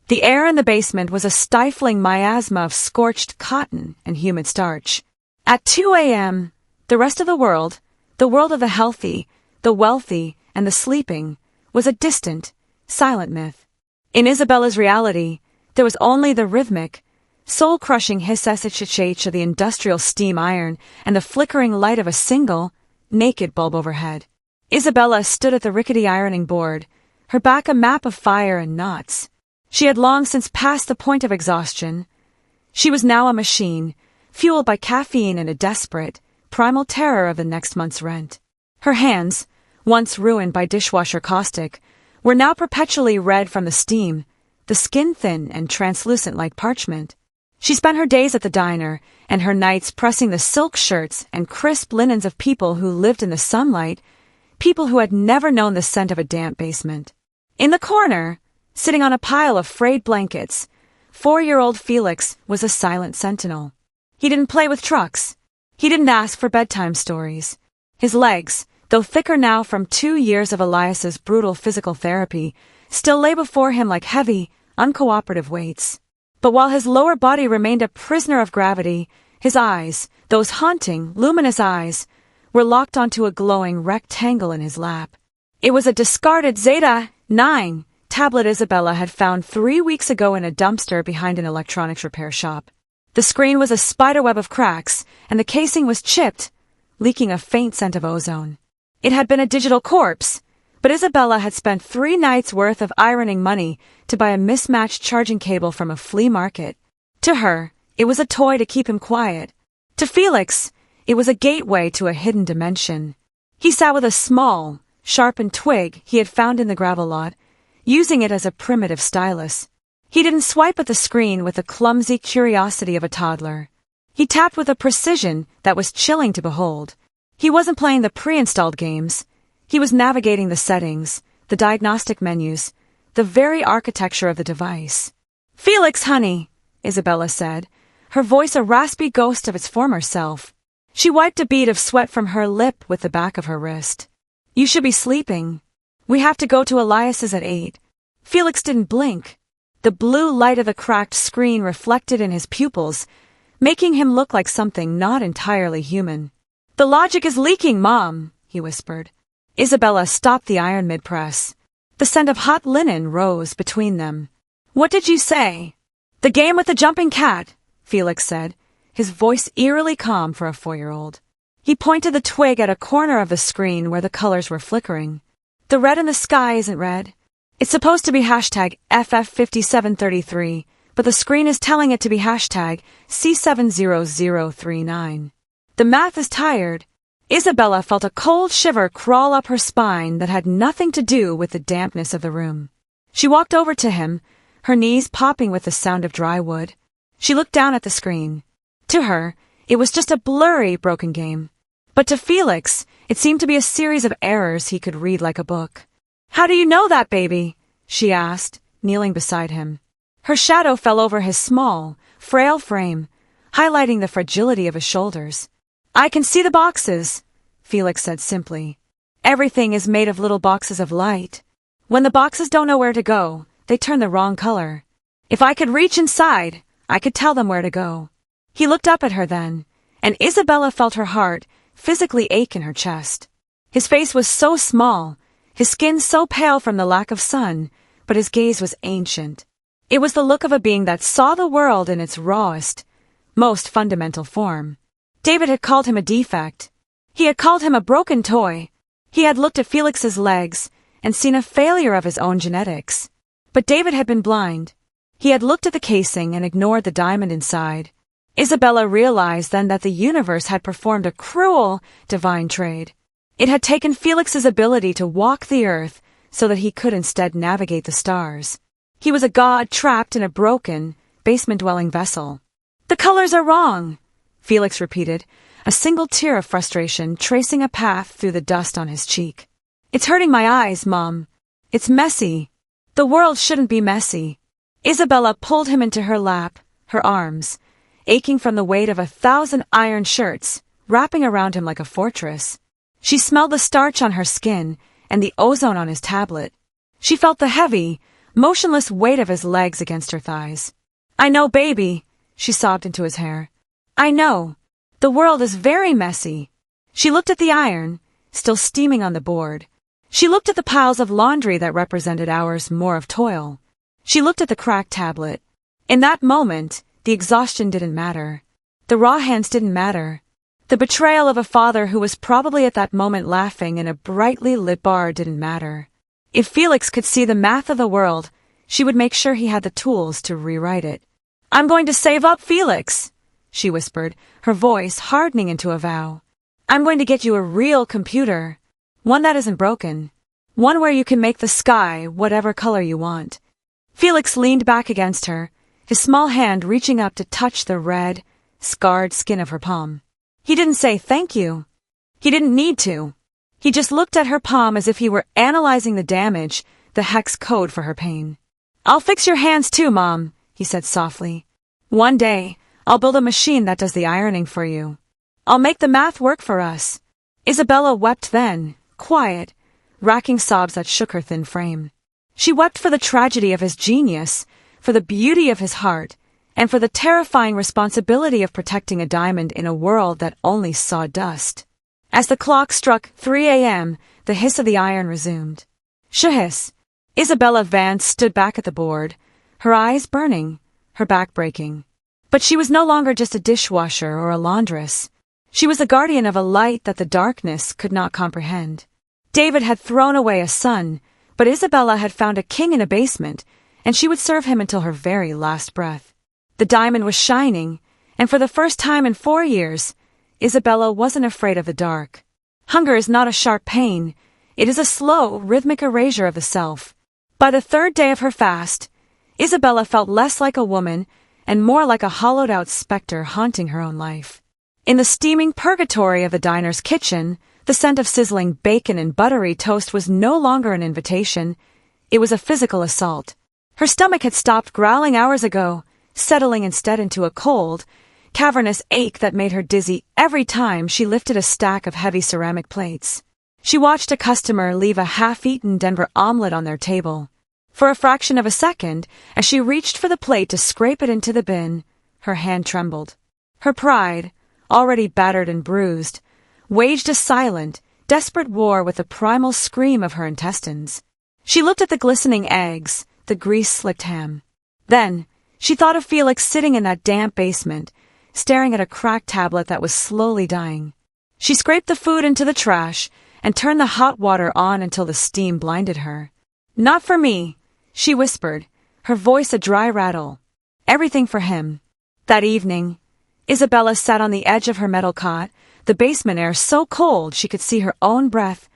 The air in the basement was a stifling miasma of scorched cotton and humid starch. At 2 a.m., the rest of the world of the healthy, the wealthy, and the sleeping, was a distant, silent myth. In Isabella's reality, there was only the rhythmic, soul-crushing hiss-sh-sh of the industrial steam iron and the flickering light of a single, naked bulb overhead. Isabella stood at the rickety ironing board, her back a map of fire and knots. She had long since passed the point of exhaustion. She was now a machine, fueled by caffeine and a desperate, primal terror of the next month's rent. Her hands, once ruined by dishwasher caustic, were now perpetually red from the steam, the skin thin and translucent like parchment. She spent her days at the diner, and her nights pressing the silk shirts and crisp linens of people who lived in the sunlight, people who had never known the scent of a damp basement. In the corner, sitting on a pile of frayed blankets, 4-year-old Felix was a silent sentinel. He didn't play with trucks. He didn't ask for bedtime stories. His legs, though thicker now from 2 years of Elias's brutal physical therapy, still lay before him like heavy, uncooperative weights. But while his lower body remained a prisoner of gravity, his eyes, those haunting, luminous eyes, were locked onto a glowing rectangle in his lap. It was a discarded Zeta 9 tablet Isabella had found 3 weeks ago in a dumpster behind an electronics repair shop. The screen was a spiderweb of cracks, and the casing was chipped, leaking a faint scent of ozone. It had been a digital corpse, but Isabella had spent 3 nights' worth of ironing money to buy a mismatched charging cable from a flea market. To her, it was a toy to keep him quiet. To Felix, it was a gateway to a hidden dimension. He sat with a small, sharpened twig he had found in the gravel lot, using it as a primitive stylus. He didn't swipe at the screen with the clumsy curiosity of a toddler. He tapped with a precision that was chilling to behold. He wasn't playing the pre-installed games. He was navigating the settings, the diagnostic menus, the very architecture of the device. "Felix, honey," Isabella said, her voice a raspy ghost of its former self. She wiped a bead of sweat from her lip with the back of her wrist. "You should be sleeping. We have to go to Elias's at 8. Felix didn't blink. The blue light of the cracked screen reflected in his pupils, making him look like something not entirely human. "The logic is leaking, Mom," he whispered. Isabella stopped the iron mid-press. The scent of hot linen rose between them. "What did you say?" "The game with the jumping cat," Felix said, his voice eerily calm for a 4-year-old. He pointed the twig at a corner of the screen where the colors were flickering. "The red in the sky isn't red. It's supposed to be hashtag FF5733, but the screen is telling it to be hashtag C70039. The math is tired." Isabella felt a cold shiver crawl up her spine that had nothing to do with the dampness of the room. She walked over to him, her knees popping with the sound of dry wood. She looked down at the screen. To her, it was just a blurry, broken game. But to Felix, it seemed to be a series of errors he could read like a book. "How do you know that, baby?" she asked, kneeling beside him. Her shadow fell over his small, frail frame, highlighting the fragility of his shoulders. "I can see the boxes," Felix said simply. "Everything is made of little boxes of light. When the boxes don't know where to go, they turn the wrong color. If I could reach inside, I could tell them where to go." He looked up at her then, and Isabella felt her heart physically ache in her chest. His face was so small, his skin so pale from the lack of sun, but his gaze was ancient. It was the look of a being that saw the world in its rawest, most fundamental form. David had called him a defect. He had called him a broken toy. He had looked at Felix's legs and seen a failure of his own genetics. But David had been blind. He had looked at the casing and ignored the diamond inside. Isabella realized then that the universe had performed a cruel, divine trade. It had taken Felix's ability to walk the earth so that he could instead navigate the stars. He was a god trapped in a broken, basement-dwelling vessel. "The colors are wrong," Felix repeated, a single tear of frustration tracing a path through the dust on his cheek. "It's hurting my eyes, Mom. It's messy. The world shouldn't be messy." Isabella pulled him into her lap, her arms, aching from the weight of 1,000 iron shirts, wrapping around him like a fortress. She smelled the starch on her skin and the ozone on his tablet. She felt the heavy, motionless weight of his legs against her thighs. "I know, baby," she sobbed into his hair. "I know. The world is very messy." She looked at the iron, still steaming on the board. She looked at the piles of laundry that represented hours more of toil. She looked at the cracked tablet. In that moment, the exhaustion didn't matter. The raw hands didn't matter. The betrayal of a father who was probably at that moment laughing in a brightly lit bar didn't matter. If Felix could see the math of the world, she would make sure he had the tools to rewrite it. "I'm going to save up, Felix," she whispered, her voice hardening into a vow. "I'm going to get you a real computer. One that isn't broken. One where you can make the sky whatever color you want." Felix leaned back against her, his small hand reaching up to touch the red, scarred skin of her palm. He didn't say thank you. He didn't need to. He just looked at her palm as if he were analyzing the damage, the hex code for her pain. "I'll fix your hands too, Mom," he said softly. "One day, I'll build a machine that does the ironing for you. I'll make the math work for us." Isabella wept then, quiet, racking sobs that shook her thin frame. She wept for the tragedy of his genius, for the beauty of his heart, and for the terrifying responsibility of protecting a diamond in a world that only saw dust. As the clock struck 3 a.m., the hiss of the iron resumed. Shahiss. Isabella Vance stood back at the board, her eyes burning, her back breaking. But she was no longer just a dishwasher or a laundress. She was the guardian of a light that the darkness could not comprehend. David had thrown away a son, but Isabella had found a king in a basement, and she would serve him until her very last breath. The diamond was shining, and for the first time in 4 years, Isabella wasn't afraid of the dark. Hunger is not a sharp pain. It is a slow, rhythmic erasure of the self. By the 3rd day of her fast, Isabella felt less like a woman and more like a hollowed-out specter haunting her own life. In the steaming purgatory of the diner's kitchen, the scent of sizzling bacon and buttery toast was no longer an invitation. It was a physical assault. Her stomach had stopped growling hours ago, settling instead into a cold, cavernous ache that made her dizzy every time she lifted a stack of heavy ceramic plates. She watched a customer leave a half-eaten Denver omelet on their table. For a fraction of a second, as she reached for the plate to scrape it into the bin, her hand trembled. Her pride, already battered and bruised, waged a silent, desperate war with the primal scream of her intestines. She looked at the glistening eggs, the grease-slicked ham. Then, she thought of Felix sitting in that damp basement, staring at a cracked tablet that was slowly dying. She scraped the food into the trash and turned the hot water on until the steam blinded her. "Not for me," she whispered, her voice a dry rattle. "Everything for him." That evening, Isabella sat on the edge of her metal cot, the basement air so cold she could see her own breath,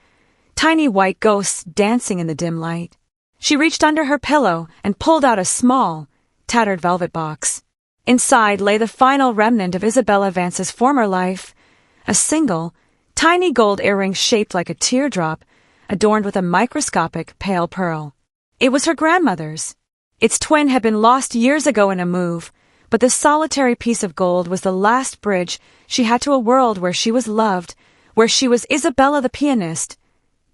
tiny white ghosts dancing in the dim light. She reached under her pillow and pulled out a small, tattered velvet box. Inside lay the final remnant of Isabella Vance's former life, a single, tiny gold earring shaped like a teardrop, adorned with a microscopic pale pearl. It was her grandmother's. Its twin had been lost years ago in a move, but this solitary piece of gold was the last bridge she had to a world where she was loved, where she was Isabella the pianist,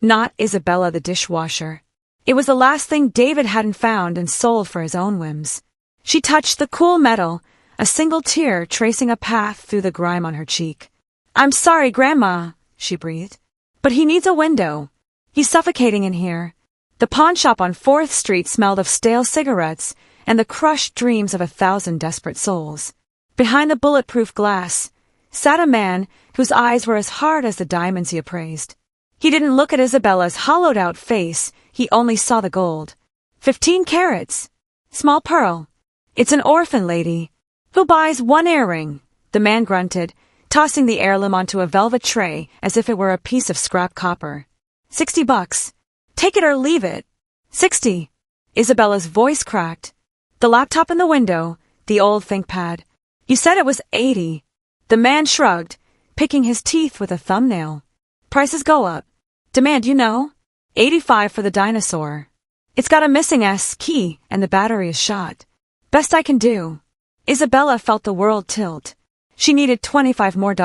not Isabella the dishwasher. It was the last thing David hadn't found and sold for his own whims. She touched the cool metal, a single tear tracing a path through the grime on her cheek. "I'm sorry, Grandma," she breathed, "but he needs a window. He's suffocating in here." The pawn shop on 4th Street smelled of stale cigarettes and the crushed dreams of 1,000 desperate souls. Behind the bulletproof glass sat a man whose eyes were as hard as the diamonds he appraised. He didn't look at Isabella's hollowed-out face, he only saw the gold. 15 carats. Small pearl. "It's an orphan lady. Who buys one earring?" the man grunted, tossing the heirloom onto a velvet tray as if it were a piece of scrap copper. $60. Take it or leave it." "60. Isabella's voice cracked. The laptop in the window, the old ThinkPad. "You said it was 80. The man shrugged, picking his teeth with a thumbnail. "Prices go up. Demand, you know. 85 for the dinosaur. It's got a missing S key and the battery is shot. Best I can do." Isabella felt the world tilt. She needed $25 more.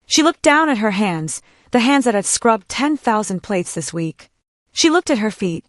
She looked down at her hands, the hands that had scrubbed 10,000 plates this week. She looked at her feet.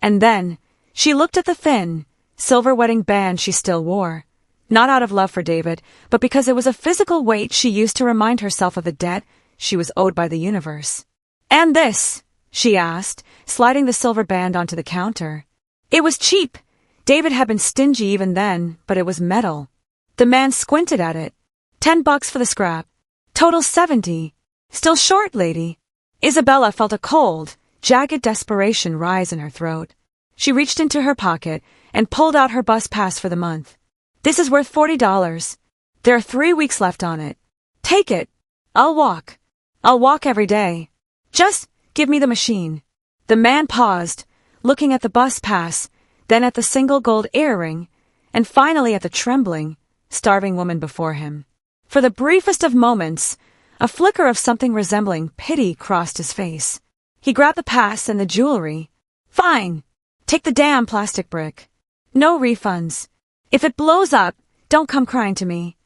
And then, she looked at the thin, silver wedding band she still wore. Not out of love for David, but because it was a physical weight she used to remind herself of the debt she was owed by the universe. "And this?" she asked, sliding the silver band onto the counter. It was cheap. David had been stingy even then, but it was metal. The man squinted at it. $10 for the scrap. Total 70. "Still short, lady." Isabella felt a cold, jagged desperation rise in her throat. She reached into her pocket and pulled out her bus pass for the month. "This is worth $40. There are 3 weeks left on it. Take it. I'll walk. I'll walk every day. Just give me the machine." The man paused, looking at the bus pass, then at the single gold earring, and finally at the trembling, starving woman before him. For the briefest of moments, a flicker of something resembling pity crossed his face. He grabbed the pass and the jewelry. "Fine. Take the damn plastic brick. No refunds. If it blows up, don't come crying to me."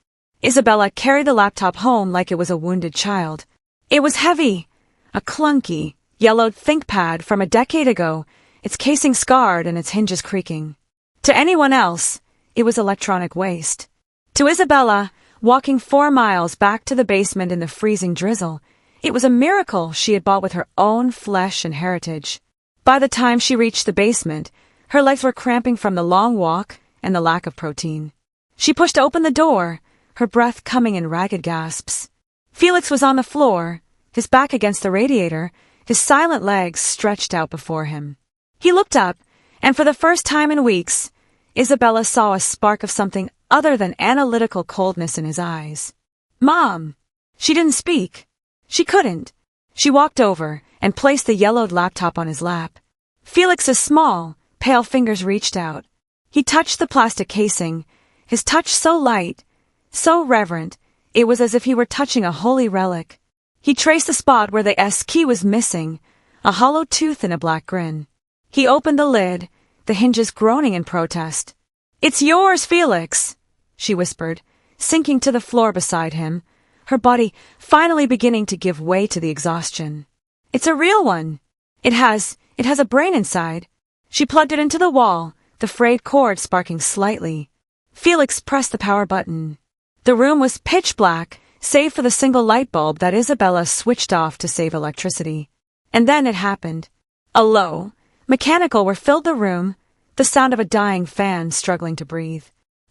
Isabella carried the laptop home like it was a wounded child. It was heavy, a clunky, yellowed ThinkPad from a decade ago, its casing scarred and its hinges creaking. To anyone else, it was electronic waste. To Isabella, walking 4 miles back to the basement in the freezing drizzle, it was a miracle she had bought with her own flesh and heritage. By the time she reached the basement, her legs were cramping from the long walk and the lack of protein. She pushed open the door, her breath coming in ragged gasps. Felix was on the floor, his back against the radiator, his silent legs stretched out before him. He looked up, and for the first time in weeks, Isabella saw a spark of something other than analytical coldness in his eyes. "Mom!" She didn't speak. She couldn't. She walked over and placed the yellowed laptop on his lap. Felix's small, pale fingers reached out. He touched the plastic casing, his touch so light, so reverent, it was as if he were touching a holy relic. He traced the spot where the S key was missing, a hollow tooth in a black grin. He opened the lid, the hinges groaning in protest. "It's yours, Felix," she whispered, sinking to the floor beside him, her body finally beginning to give way to the exhaustion. "It's a real one. It has a brain inside." She plugged it into the wall, the frayed cord sparking slightly. Felix pressed the power button. The room was pitch black, save for the single light bulb that Isabella switched off to save electricity. And then it happened. A low, mechanical whir filled the room, the sound of a dying fan struggling to breathe.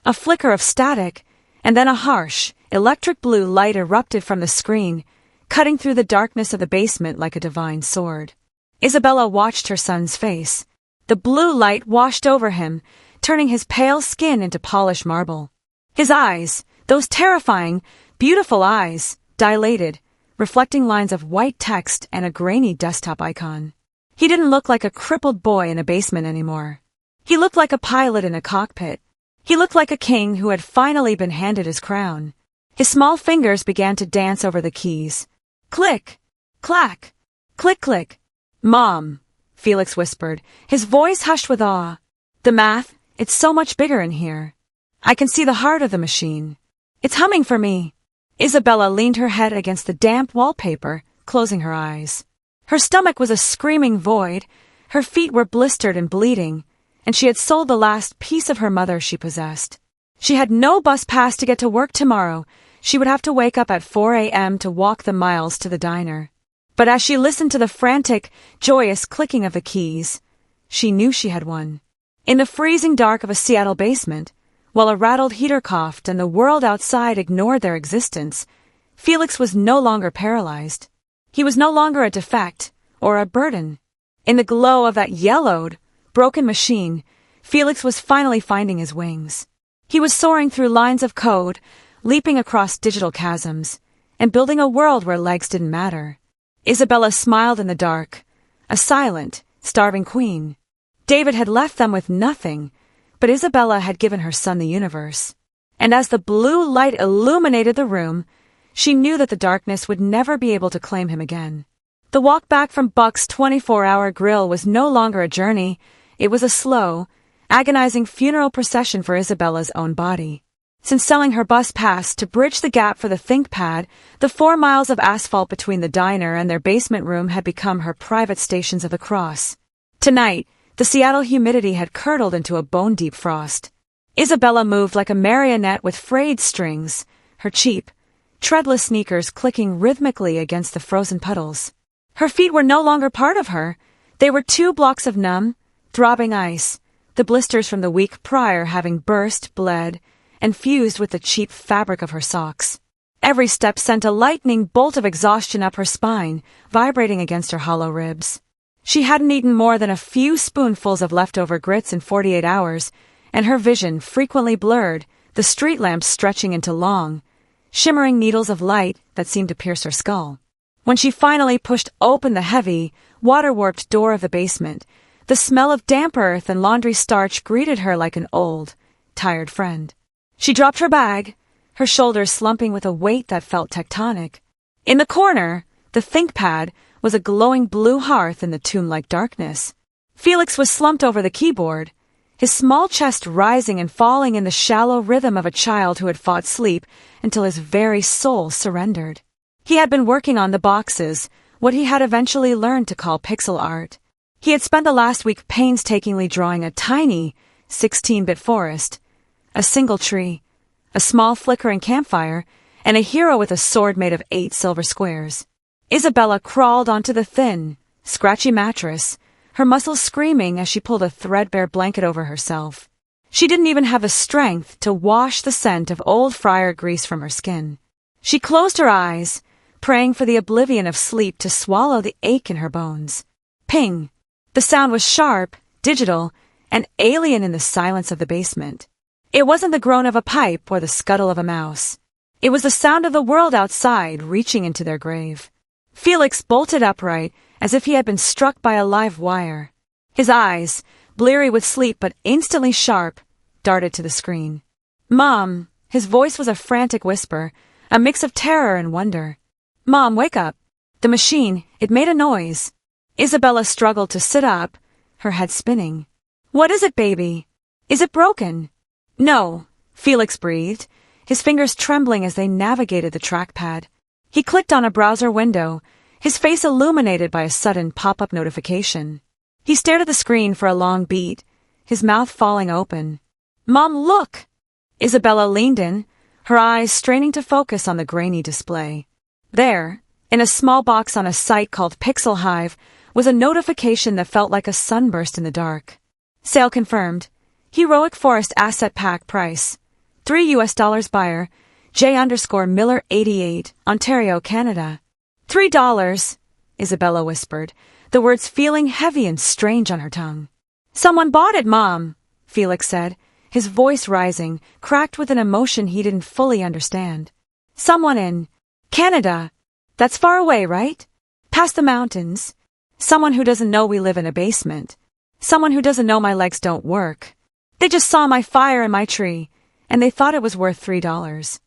A flicker of static, and then a harsh, electric blue light erupted from the screen, cutting through the darkness of the basement like a divine sword. Isabella watched her son's face. The blue light washed over him, turning his pale skin into polished marble. His eyes, those terrifying, beautiful eyes, dilated, reflecting lines of white text and a grainy desktop icon. He didn't look like a crippled boy in a basement anymore. He looked like a pilot in a cockpit. He looked like a king who had finally been handed his crown. His small fingers began to dance over the keys. Click! Clack! Click, click! Mom, Felix whispered, his voice hushed with awe. The math, it's so much bigger in here. I can see the heart of the machine. It's humming for me. Isabella leaned her head against the damp wallpaper, closing her eyes. Her stomach was a screaming void, her feet were blistered and bleeding, and she had sold the last piece of her mother she possessed. She had no bus pass to get to work tomorrow. She would have to wake up at 4 a.m. to walk the miles to the diner. But as she listened to the frantic, joyous clicking of the keys, she knew she had won. In the freezing dark of a Seattle basement, while a rattled heater coughed and the world outside ignored their existence, Felix was no longer paralyzed. He was no longer a defect or a burden. In the glow of that yellowed, broken machine, Felix was finally finding his wings. He was soaring through lines of code, leaping across digital chasms, and building a world where legs didn't matter. Isabella smiled in the dark, a silent, starving queen. David had left them with nothing, but Isabella had given her son the universe. And as the blue light illuminated the room, she knew that the darkness would never be able to claim him again. The walk back from Buck's 24-hour grill was no longer a journey. It was a slow, agonizing funeral procession for Isabella's own body. Since selling her bus pass to bridge the gap for the ThinkPad, the 4 miles of asphalt between the diner and their basement room had become her private stations of the cross. Tonight, the Seattle humidity had curdled into a bone-deep frost. Isabella moved like a marionette with frayed strings, her cheap, treadless sneakers clicking rhythmically against the frozen puddles. Her feet were no longer part of her. They were 2 blocks of numb, throbbing ice, the blisters from the week prior having burst, bled, and fused with the cheap fabric of her socks. Every step sent a lightning bolt of exhaustion up her spine, vibrating against her hollow ribs. She hadn't eaten more than a few spoonfuls of leftover grits in 48 hours, and her vision frequently blurred, the street lamps stretching into long, shimmering needles of light that seemed to pierce her skull. When she finally pushed open the heavy, water-warped door of the basement, the smell of damp earth and laundry starch greeted her like an old, tired friend. She dropped her bag, her shoulders slumping with a weight that felt tectonic. In the corner, the ThinkPad was a glowing blue hearth in the tomb-like darkness. Felix was slumped over the keyboard, his small chest rising and falling in the shallow rhythm of a child who had fought sleep until his very soul surrendered. He had been working on the boxes, what he had eventually learned to call pixel art. He had spent the last week painstakingly drawing a tiny, 16-bit forest, a single tree, a small flickering campfire, and a hero with a sword made of 8 silver squares. Isabella crawled onto the thin, scratchy mattress, her muscles screaming as she pulled a threadbare blanket over herself. She didn't even have the strength to wash the scent of old fryer grease from her skin. She closed her eyes, praying for the oblivion of sleep to swallow the ache in her bones. Ping! The sound was sharp, digital, and alien in the silence of the basement. It wasn't the groan of a pipe or the scuttle of a mouse. It was the sound of the world outside reaching into their grave. Felix bolted upright, as if he had been struck by a live wire. His eyes, bleary with sleep but instantly sharp, darted to the screen. "Mom!" His voice was a frantic whisper, a mix of terror and wonder. "Mom, wake up!" The machine, it made a noise. Isabella struggled to sit up, her head spinning. "What is it, baby? Is it broken?" "No," Felix breathed, his fingers trembling as they navigated the trackpad. He clicked on a browser window, his face illuminated by a sudden pop-up notification. He stared at the screen for a long beat, his mouth falling open. "Mom, look!" Isabella leaned in, her eyes straining to focus on the grainy display. There, in a small box on a site called Pixel Hive, was a notification that felt like a sunburst in the dark. Sale confirmed. Heroic Forest Asset Pack price. $3 buyer. J_Miller 88, Ontario, Canada. $3, Isabella whispered, the words feeling heavy and strange on her tongue. Someone bought it, Mom, Felix said, his voice rising, cracked with an emotion he didn't fully understand. Someone in Canada. That's far away, right? Past the mountains. Someone who doesn't know we live in a basement. Someone who doesn't know my legs don't work. They just saw my fire in my tree, and they thought it was worth $3.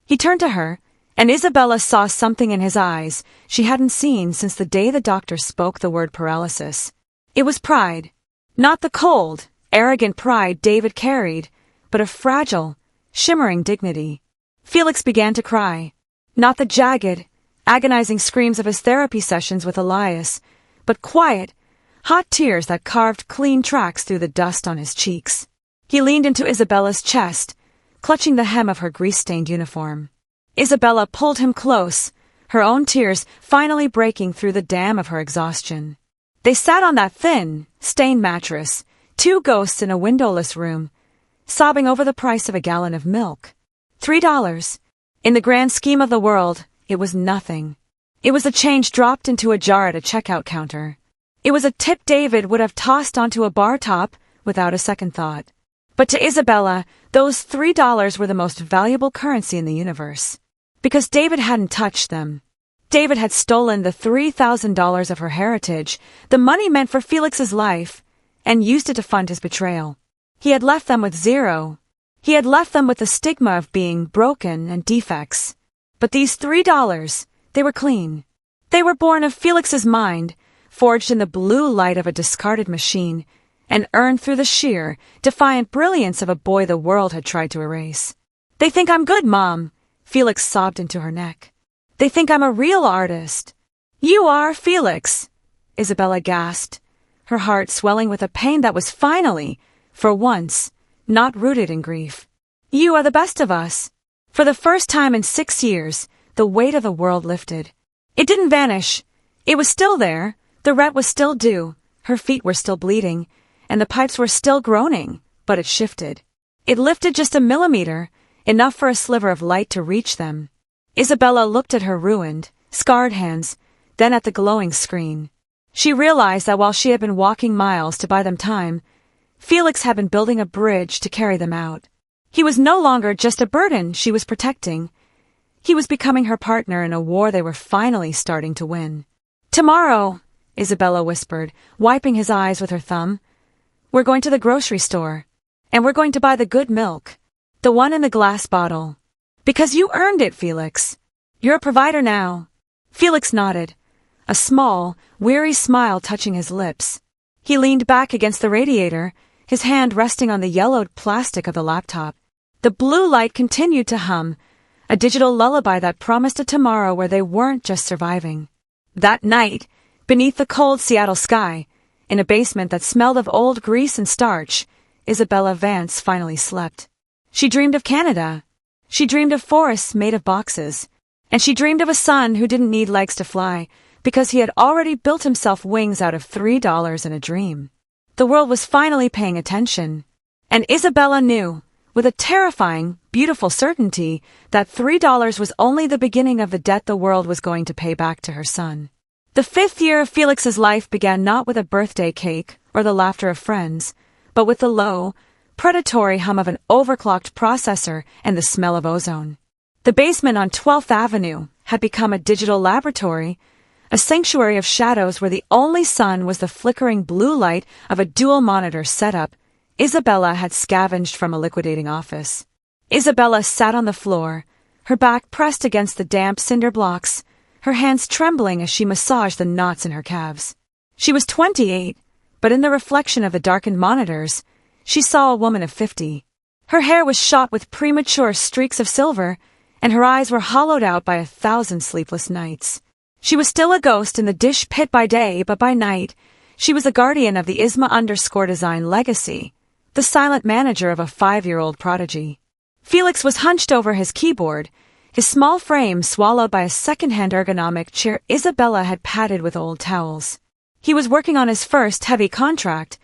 He turned to her, and Isabella saw something in his eyes she hadn't seen since the day the doctor spoke the word paralysis. It was pride. Not the cold, arrogant pride David carried, but a fragile, shimmering dignity. Felix began to cry. Not the jagged, agonizing screams of his therapy sessions with Elias, but quiet, hot tears that carved clean tracks through the dust on his cheeks. He leaned into Isabella's chest, clutching the hem of her grease-stained uniform. Isabella pulled him close, her own tears finally breaking through the dam of her exhaustion. They sat on that thin, stained mattress, two ghosts in a windowless room, sobbing over the price of a gallon of milk. $3. In the grand scheme of the world, it was nothing. It was a change dropped into a jar at a checkout counter. It was a tip David would have tossed onto a bar top without a second thought. But to Isabella, those $3 were the most valuable currency in the universe. Because David hadn't touched them. David had stolen the $3,000 of her heritage, the money meant for Felix's life, and used it to fund his betrayal. He had left them with zero. He had left them with the stigma of being broken and defects. But these $3, they were clean. They were born of Felix's mind, forged in the blue light of a discarded machine, and earned through the sheer, defiant brilliance of a boy the world had tried to erase. They think I'm good, Mom, Felix sobbed into her neck. They think I'm a real artist. You are, Felix, Isabella gasped, her heart swelling with a pain that was finally, for once, not rooted in grief. You are the best of us. For the first time in 6 years, the weight of the world lifted. It didn't vanish. It was still there. The rent was still due. Her feet were still bleeding, and the pipes were still groaning, but it shifted. It lifted just a millimeter, enough for a sliver of light to reach them. Isabella looked at her ruined, scarred hands, then at the glowing screen. She realized that while she had been walking miles to buy them time, Felix had been building a bridge to carry them out. He was no longer just a burden she was protecting. He was becoming her partner in a war they were finally starting to win. Tomorrow, Isabella whispered, wiping his eyes with her thumb, we're going to the grocery store, and we're going to buy the good milk, the one in the glass bottle. Because you earned it, Felix. You're a provider now. Felix nodded, a small, weary smile touching his lips. He leaned back against the radiator, his hand resting on the yellowed plastic of the laptop. The blue light continued to hum, a digital lullaby that promised a tomorrow where they weren't just surviving. That night, beneath the cold Seattle sky, in a basement that smelled of old grease and starch, Isabella Vance finally slept. She dreamed of Canada. She dreamed of forests made of boxes. And she dreamed of a son who didn't need legs to fly, because he had already built himself wings out of $3 in a dream. The world was finally paying attention. And Isabella knew, with a terrifying, beautiful certainty, that $3 was only the beginning of the debt the world was going to pay back to her son. The 5th year of Felix's life began not with a birthday cake or the laughter of friends, but with the low, predatory hum of an overclocked processor and the smell of ozone. The basement on 12th Avenue had become a digital laboratory, a sanctuary of shadows where the only sun was the flickering blue light of a dual-monitor setup Isabella had scavenged from a liquidating office. Isabella sat on the floor, her back pressed against the damp cinder blocks, her hands trembling as she massaged the knots in her calves. She was 28, but in the reflection of the darkened monitors, she saw a woman of 50. Her hair was shot with premature streaks of silver, and her eyes were hollowed out by 1,000 sleepless nights. She was still a ghost in the dish pit by day, but by night, she was a guardian of the ISMA_design legacy, the silent manager of a 5-year-old prodigy. Felix was hunched over his keyboard, his small frame swallowed by a second-hand ergonomic chair Isabella had padded with old towels. He was working on his first heavy contract,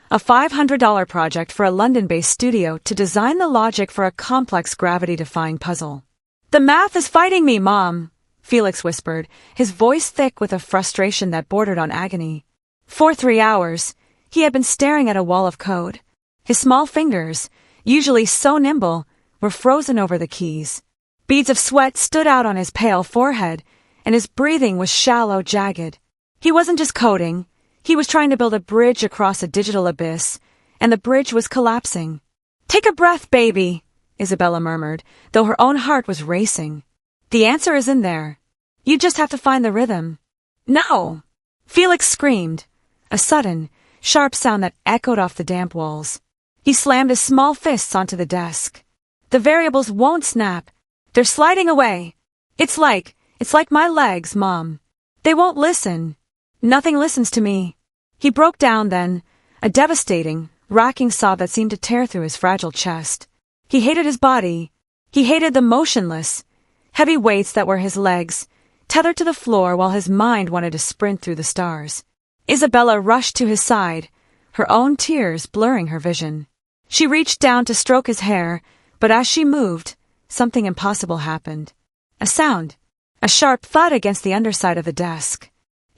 a $500 project for a London-based studio to design the logic for a complex gravity-defying puzzle. "The math is fighting me, Mom," Felix whispered, his voice thick with a frustration that bordered on agony. For 3 hours, he had been staring at a wall of code. His small fingers, usually so nimble, were frozen over the keys. Beads of sweat stood out on his pale forehead, and his breathing was shallow, jagged. He wasn't just coding. He was trying to build a bridge across a digital abyss, and the bridge was collapsing. "Take a breath, baby," Isabella murmured, though her own heart was racing. "The answer is in there. You just have to find the rhythm." "No!" Felix screamed, a sudden, sharp sound that echoed off the damp walls. He slammed his small fists onto the desk. "The variables won't snap. They're sliding away. It's like my legs, Mom. They won't listen. Nothing listens to me." He broke down then, a devastating, racking sob that seemed to tear through his fragile chest. He hated his body. He hated the motionless, heavy weights that were his legs, tethered to the floor while his mind wanted to sprint through the stars. Isabella rushed to his side, her own tears blurring her vision. She reached down to stroke his hair, but as she moved, something impossible happened. A sound, a sharp thud against the underside of the desk.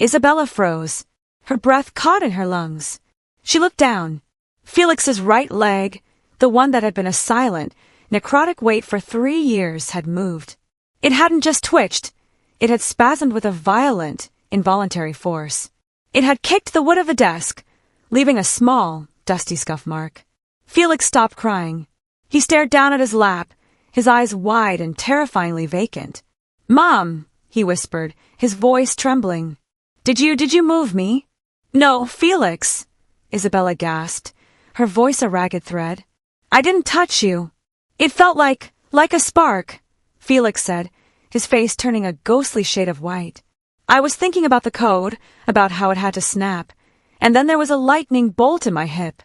Isabella froze, her breath caught in her lungs. She looked down. Felix's right leg, the one that had been a silent, necrotic weight for 3 years, had moved. It hadn't just twitched, it had spasmed with a violent, involuntary force. It had kicked the wood of the desk, leaving a small, dusty scuff mark. Felix stopped crying. He stared down at his lap, his eyes wide and terrifyingly vacant. "Mom," he whispered, his voice trembling. Did you move me?" "No, Felix," Isabella gasped, her voice a ragged thread. "I didn't touch you." "It felt like a spark," Felix said, his face turning a ghostly shade of white. "I was thinking about the code, about how it had to snap, and then there was a lightning bolt in my hip."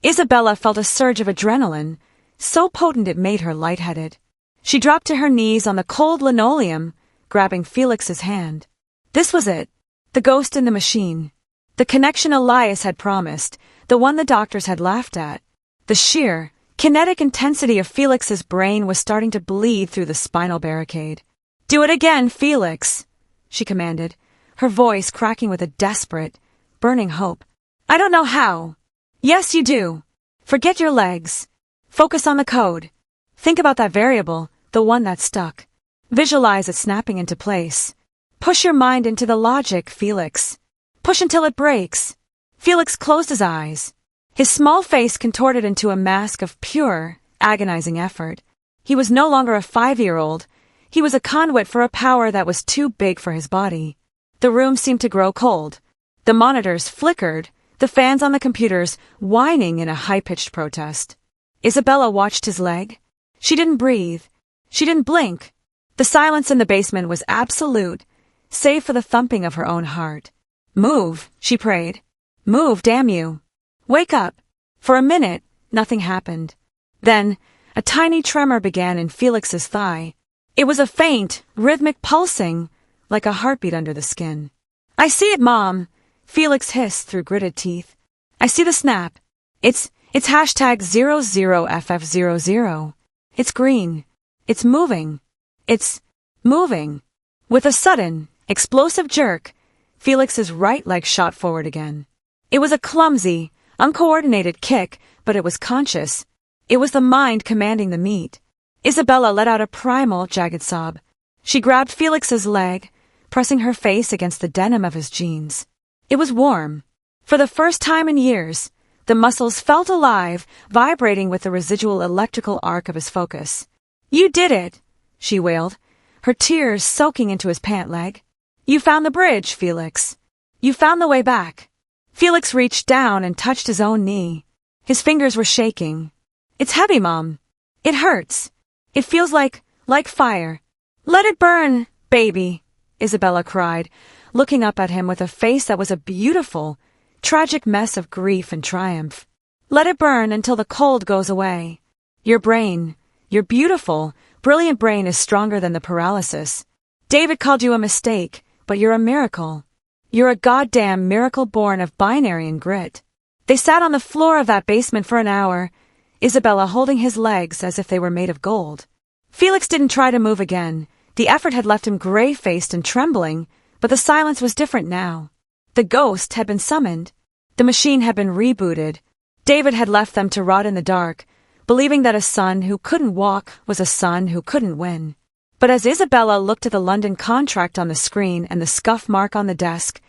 Isabella felt a surge of adrenaline, so potent it made her lightheaded. She dropped to her knees on the cold linoleum, grabbing Felix's hand. This was it, the ghost in the machine. The connection Elias had promised, the one the doctors had laughed at. The sheer, kinetic intensity of Felix's brain was starting to bleed through the spinal barricade. "Do it again, Felix," she commanded, her voice cracking with a desperate, burning hope. "I don't know how." "Yes, you do. Forget your legs. Focus on the code. Think about that variable, the one that's stuck. Visualize it snapping into place. Push your mind into the logic, Felix. Push until it breaks." Felix closed his eyes. His small face contorted into a mask of pure, agonizing effort. He was no longer a 5-year-old. He was a conduit for a power that was too big for his body. The room seemed to grow cold. The monitors flickered, the fans on the computers whining in a high-pitched protest. Isabella watched his leg. She didn't breathe. She didn't blink. The silence in the basement was absolute, save for the thumping of her own heart. "Move," she prayed. "Move, damn you. Wake up." For a minute, nothing happened. Then, a tiny tremor began in Felix's thigh. It was a faint, rhythmic pulsing, like a heartbeat under the skin. "I see it, Mom," Felix hissed through gritted teeth. "I see the snap. It's hashtag 00FF00. It's green. It's moving. It's moving." With a sudden, explosive jerk, Felix's right leg shot forward again. It was a clumsy, uncoordinated kick, but it was conscious. It was the mind commanding the meat. Isabella let out a primal, jagged sob. She grabbed Felix's leg, pressing her face against the denim of his jeans. It was warm. For the first time in years, the muscles felt alive, vibrating with the residual electrical arc of his focus. "You did it," she wailed, her tears soaking into his pant leg. "You found the bridge, Felix. You found the way back." Felix reached down and touched his own knee. His fingers were shaking. "It's heavy, Mom. It hurts. It feels like fire." "Let it burn, baby," Isabella cried, looking up at him with a face that was a beautiful, tragic mess of grief and triumph. "Let it burn until the cold goes away. Your brain, Your beautiful, brilliant brain is stronger than the paralysis. David called you a mistake, but you're a miracle. You're a goddamn miracle born of binary and grit. They sat on the floor of that basement for an hour, Isabella holding his legs as if they were made of gold. Felix didn't try to move again. The effort had left him gray-faced and trembling, but the silence was different now. The ghost had been summoned. The machine had been rebooted. David had left them to rot in the dark, believing that a son who couldn't walk was a son who couldn't win. But as Isabella looked at the London contract on the screen and the scuff mark on the desk,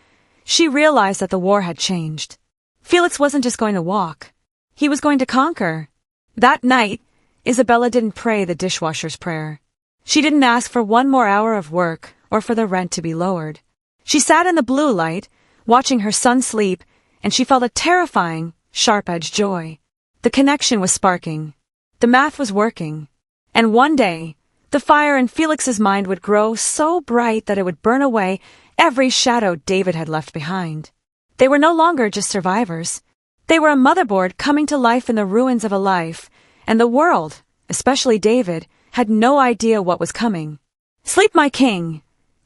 she realized that the war had changed. Felix wasn't just going to walk. He was going to conquer. That night, Isabella didn't pray the dishwasher's prayer. She didn't ask for one more hour of work or for the rent to be lowered. She sat in the blue light, watching her son sleep, and she felt a terrifying, sharp-edged joy. The connection was sparking. The math was working. And one day, the fire in Felix's mind would grow so bright that it would burn away every shadow David had left behind. They were no longer just survivors. They were a motherboard coming to life in the ruins of a life, and the world, especially David, had no idea what was coming. "Sleep, my king,"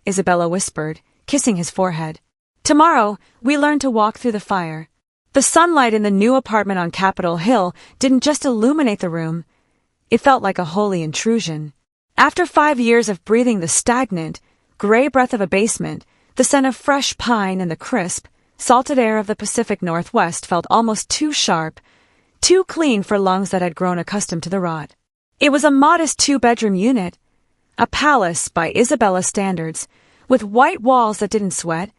Isabella whispered, kissing his forehead. "Tomorrow, we learn to walk through the fire." The sunlight in the new apartment on Capitol Hill didn't just illuminate the room. It felt like a holy intrusion. After 5 years of breathing the stagnant, gray breath of a basement, the scent of fresh pine and the crisp, salted air of the Pacific Northwest felt almost too sharp, too clean for lungs that had grown accustomed to the rot. It was a modest 2-bedroom unit, a palace by Isabella's standards, with white walls that didn't sweat,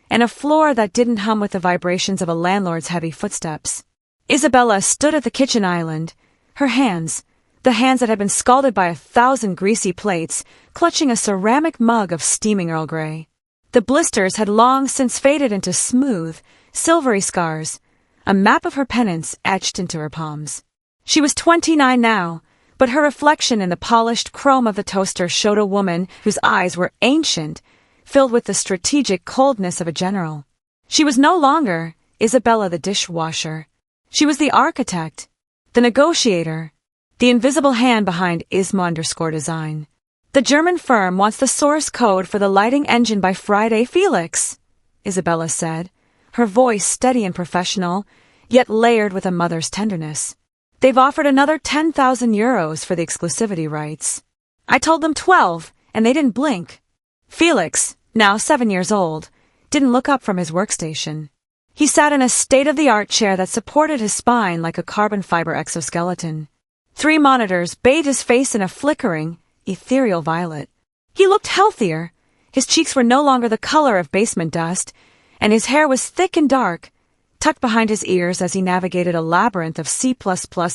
and a floor that didn't hum with the vibrations of a landlord's heavy footsteps. Isabella stood at the kitchen island, her hands, the hands that had been scalded by 1,000 greasy plates, clutching a ceramic mug of steaming Earl Grey. The blisters had long since faded into smooth, silvery scars, a map of her penance etched into her palms. She was 29 now, but her reflection in the polished chrome of the toaster showed a woman whose eyes were ancient, filled with the strategic coldness of a general. She was no longer Isabella the dishwasher. She was the architect, the negotiator, the invisible hand behind ISMA_design. "The German firm wants the source code for the lighting engine by Friday, Felix," Isabella said, her voice steady and professional, yet layered with a mother's tenderness. "They've offered another 10,000 euros for the exclusivity rights. I told them 12, and they didn't blink." Felix, now 7 years old, didn't look up from his workstation. He sat in a state-of-the-art chair that supported his spine like a carbon fiber exoskeleton. 3 monitors bathed his face in a flickering, ethereal violet. He looked healthier. His cheeks were no longer the color of basement dust, and his hair was thick and dark, tucked behind his ears as he navigated a labyrinth of C++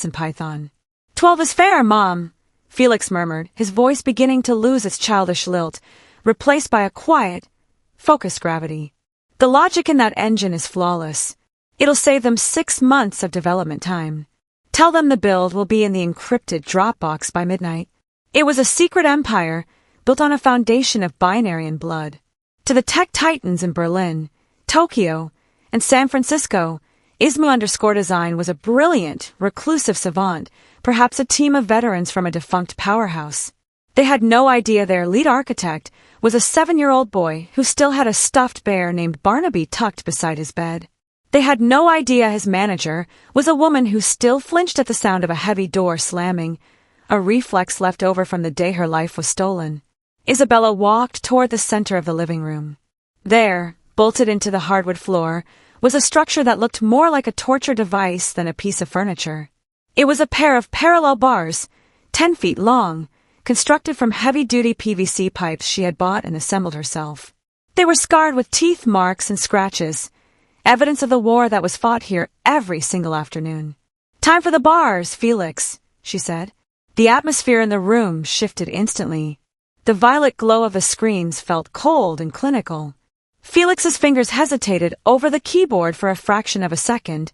and Python. 12 is fair, Mom," Felix murmured, his voice beginning to lose its childish lilt, replaced by a quiet, focused gravity. "The logic in that engine is flawless. It'll save them 6 months of development time. Tell them the build will be in the encrypted Dropbox by midnight." It was a secret empire, built on a foundation of binary and blood. To the tech titans in Berlin, Tokyo, and San Francisco, ISMA_design was a brilliant, reclusive savant, perhaps a team of veterans from a defunct powerhouse. They had no idea their lead architect was a 7-year-old boy who still had a stuffed bear named Barnaby tucked beside his bed. They had no idea his manager was a woman who still flinched at the sound of a heavy door slamming, a reflex left over from the day her life was stolen. Isabella walked toward the center of the living room. There, bolted into the hardwood floor, was a structure that looked more like a torture device than a piece of furniture. It was a pair of parallel bars, 10 feet long, constructed from heavy-duty PVC pipes she had bought and assembled herself. They were scarred with teeth marks and scratches, evidence of the war that was fought here every single afternoon. "Time for the bars, Felix," she said. The atmosphere in the room shifted instantly. The violet glow of the screens felt cold and clinical. Felix's fingers hesitated over the keyboard for a fraction of a second,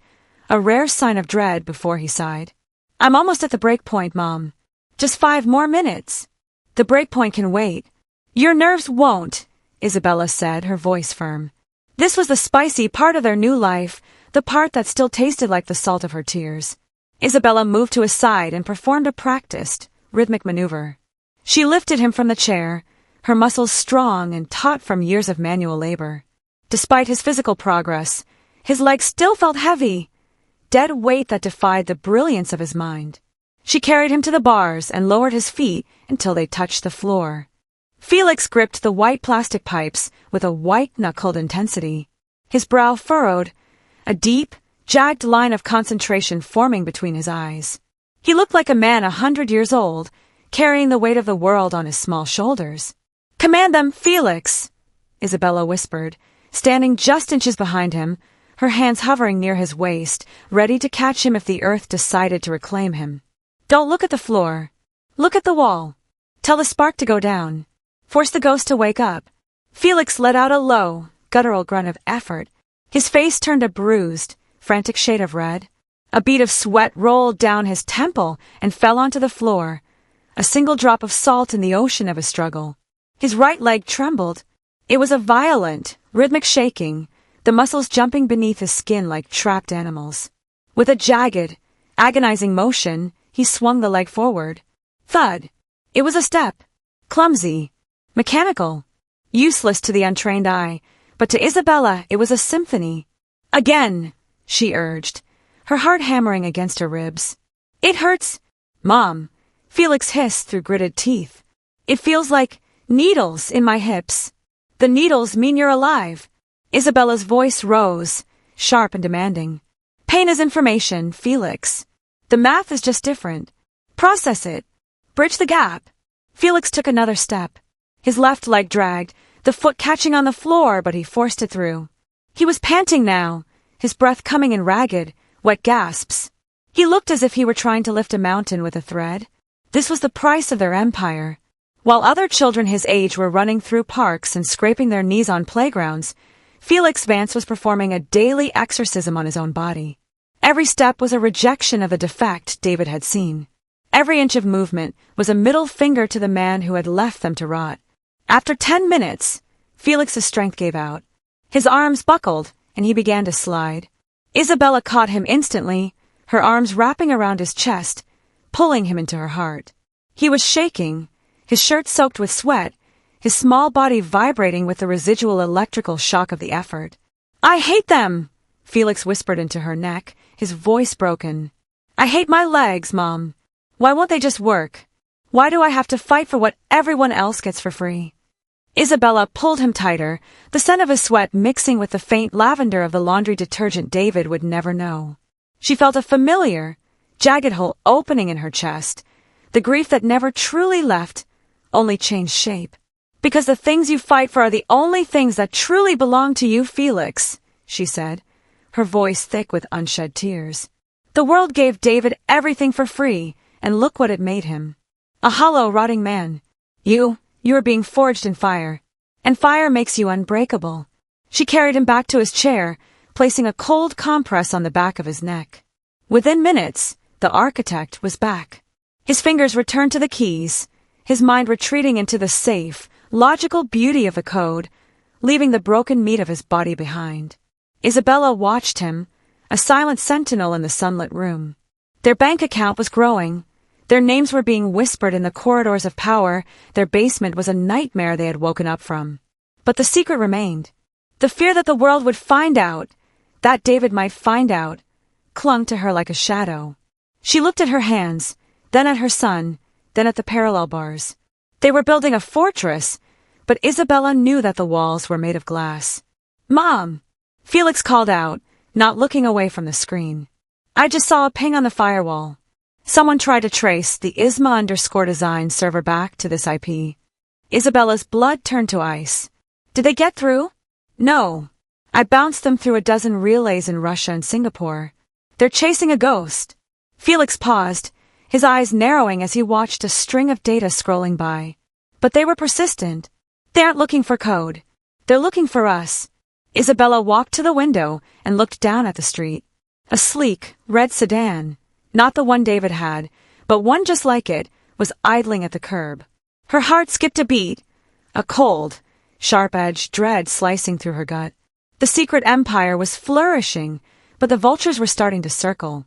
a rare sign of dread before he sighed. "I'm almost at the break point, Mom. Just 5 more minutes." "The break point can wait." "Your nerves won't," Isabella said, her voice firm. This was the spicy part of their new life, the part that still tasted like the salt of her tears. Isabella moved to his side and performed a practiced, rhythmic maneuver. She lifted him from the chair, her muscles strong and taut from years of manual labor. Despite his physical progress, his legs still felt heavy, dead weight that defied the brilliance of his mind. She carried him to the bars and lowered his feet until they touched the floor. Felix gripped the white plastic pipes with a white-knuckled intensity. His brow furrowed, a deep, jagged line of concentration forming between his eyes. He looked like a man 100 years old, carrying the weight of the world on his small shoulders. "Command them, Felix," Isabella whispered, standing just inches behind him, her hands hovering near his waist, ready to catch him if the earth decided to reclaim him. "Don't look at the floor. Look at the wall. Tell the spark to go down. Force the ghost to wake up." Felix let out a low, guttural grunt of effort. His face turned a bruised, frantic shade of red. A bead of sweat rolled down his temple and fell onto the floor, a single drop of salt in the ocean of his struggle. His right leg trembled. It was a violent, rhythmic shaking, the muscles jumping beneath his skin like trapped animals. With a jagged, agonizing motion, he swung the leg forward. Thud! It was a step. Clumsy. Mechanical. Useless to the untrained eye, but to Isabella it was a symphony. "Again," she urged, her heart hammering against her ribs. "It hurts, Mom," Felix hissed through gritted teeth. "It feels like needles in my hips. The needles mean you're alive." Isabella's voice rose, sharp and demanding. "Pain is information, Felix. The math is just different. Process it. Bridge the gap." Felix took another step. His left leg dragged, the foot catching on the floor, but he forced it through. He was panting now, his breath coming in ragged, wet gasps. He looked as if he were trying to lift a mountain with a thread. This was the price of their empire. While other children his age were running through parks and scraping their knees on playgrounds, Felix Vance was performing a daily exorcism on his own body. Every step was a rejection of the defect David had seen. Every inch of movement was a middle finger to the man who had left them to rot. After 10 minutes, Felix's strength gave out. His arms buckled, and he began to slide. Isabella caught him instantly, her arms wrapping around his chest, pulling him into her heart. He was shaking, his shirt soaked with sweat, his small body vibrating with the residual electrical shock of the effort. "I hate them," Felix whispered into her neck, his voice broken. "I hate my legs, Mom. Why won't they just work? Why do I have to fight for what everyone else gets for free?" Isabella pulled him tighter, the scent of his sweat mixing with the faint lavender of the laundry detergent David would never know. She felt a familiar, jagged hole opening in her chest, the grief that never truly left, only changed shape. "Because the things you fight for are the only things that truly belong to you, Felix," she said, her voice thick with unshed tears. "The world gave David everything for free, and look what it made him. A hollow, rotting man. You are being forged in fire. And fire makes you unbreakable." She carried him back to his chair, placing a cold compress on the back of his neck. Within minutes, the architect was back. His fingers returned to the keys, his mind retreating into the safe, logical beauty of the code, leaving the broken meat of his body behind. Isabella watched him, a silent sentinel in the sunlit room. Their bank account was growing. Their names were being whispered in the corridors of power. Their basement was a nightmare they had woken up from. But the secret remained. The fear that the world would find out, that David might find out, clung to her like a shadow. She looked at her hands, then at her son, then at the parallel bars. They were building a fortress, but Isabella knew that the walls were made of glass. "Mom!" Felix called out, not looking away from the screen. "I just saw a ping on the firewall. Someone tried to trace the ISMA_design server back to this IP." Isabella's blood turned to ice. "Did they get through?" "No. I bounced them through a dozen relays in Russia and Singapore. They're chasing a ghost." Felix paused, his eyes narrowing as he watched a string of data scrolling by. "But they were persistent. They aren't looking for code. They're looking for us." Isabella walked to the window and looked down at the street. A sleek, red sedan, not the one David had, but one just like it, was idling at the curb. Her heart skipped a beat, a cold, sharp-edged dread slicing through her gut. The secret empire was flourishing, but the vultures were starting to circle.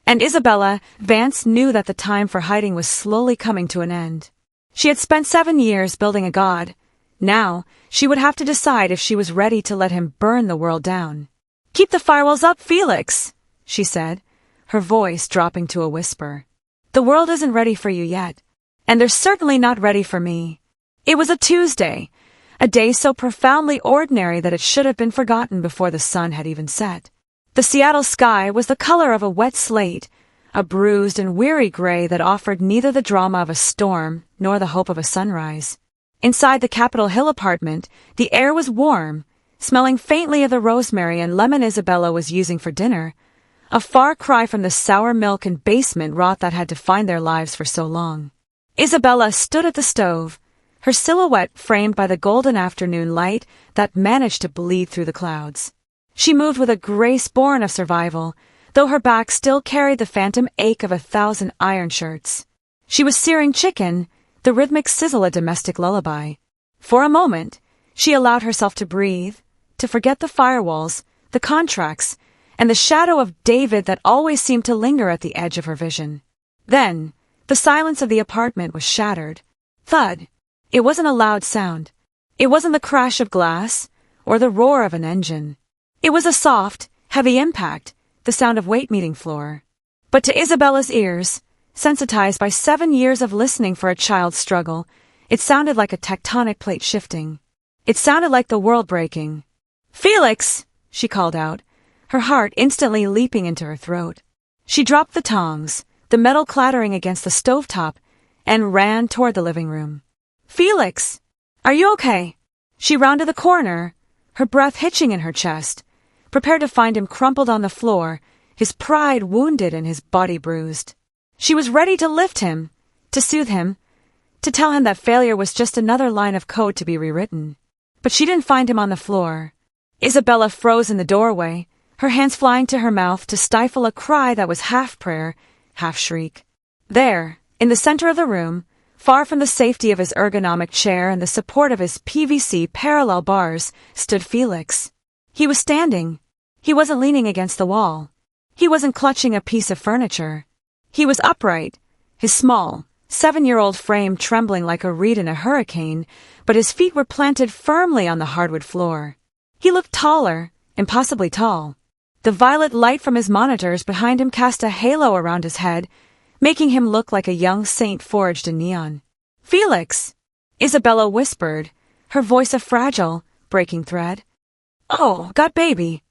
And Isabella Vance knew that the time for hiding was slowly coming to an end. She had spent 7 years building a god. Now, she would have to decide if she was ready to let him burn the world down. "Keep the firewalls up, Felix," she said, her voice dropping to a whisper. "The world isn't ready for you yet, and they're certainly not ready for me." It was a Tuesday, a day so profoundly ordinary that it should have been forgotten before the sun had even set. The Seattle sky was the color of a wet slate, a bruised and weary gray that offered neither the drama of a storm nor the hope of a sunrise. Inside the Capitol Hill apartment, the air was warm, smelling faintly of the rosemary and lemon Isabella was using for dinner, a far cry from the sour milk and basement rot that had defined their lives for so long. Isabella stood at the stove, her silhouette framed by the golden afternoon light that managed to bleed through the clouds. She moved with a grace born of survival, though her back still carried the phantom ache of 1,000 iron shirts. She was searing chicken, the rhythmic sizzle a domestic lullaby. For a moment, she allowed herself to breathe, to forget the firewalls, the contracts, and the shadow of David that always seemed to linger at the edge of her vision. Then, the silence of the apartment was shattered. Thud. It wasn't a loud sound. It wasn't the crash of glass, or the roar of an engine. It was a soft, heavy impact, the sound of weight meeting floor. But to Isabella's ears, sensitized by 7 years of listening for a child's struggle, it sounded like a tectonic plate shifting. It sounded like the world breaking. "Felix!" she called out, her heart instantly leaping into her throat. She dropped the tongs, the metal clattering against the stovetop, and ran toward the living room. "Felix! Are you okay?" She rounded the corner, her breath hitching in her chest, prepared to find him crumpled on the floor, his pride wounded and his body bruised. She was ready to lift him, to soothe him, to tell him that failure was just another line of code to be rewritten. But she didn't find him on the floor. Isabella froze in the doorway, her hands flying to her mouth to stifle a cry that was half prayer, half shriek. There, in the center of the room, far from the safety of his ergonomic chair and the support of his PVC parallel bars, stood Felix. He was standing. He wasn't leaning against the wall. He wasn't clutching a piece of furniture. He was upright, his small, 7-year-old frame trembling like a reed in a hurricane, but his feet were planted firmly on the hardwood floor. He looked taller, impossibly tall. The violet light from his monitors behind him cast a halo around his head, making him look like a young saint forged in neon. "Felix!" Isabella whispered, her voice a fragile, breaking thread. "Oh, got baby.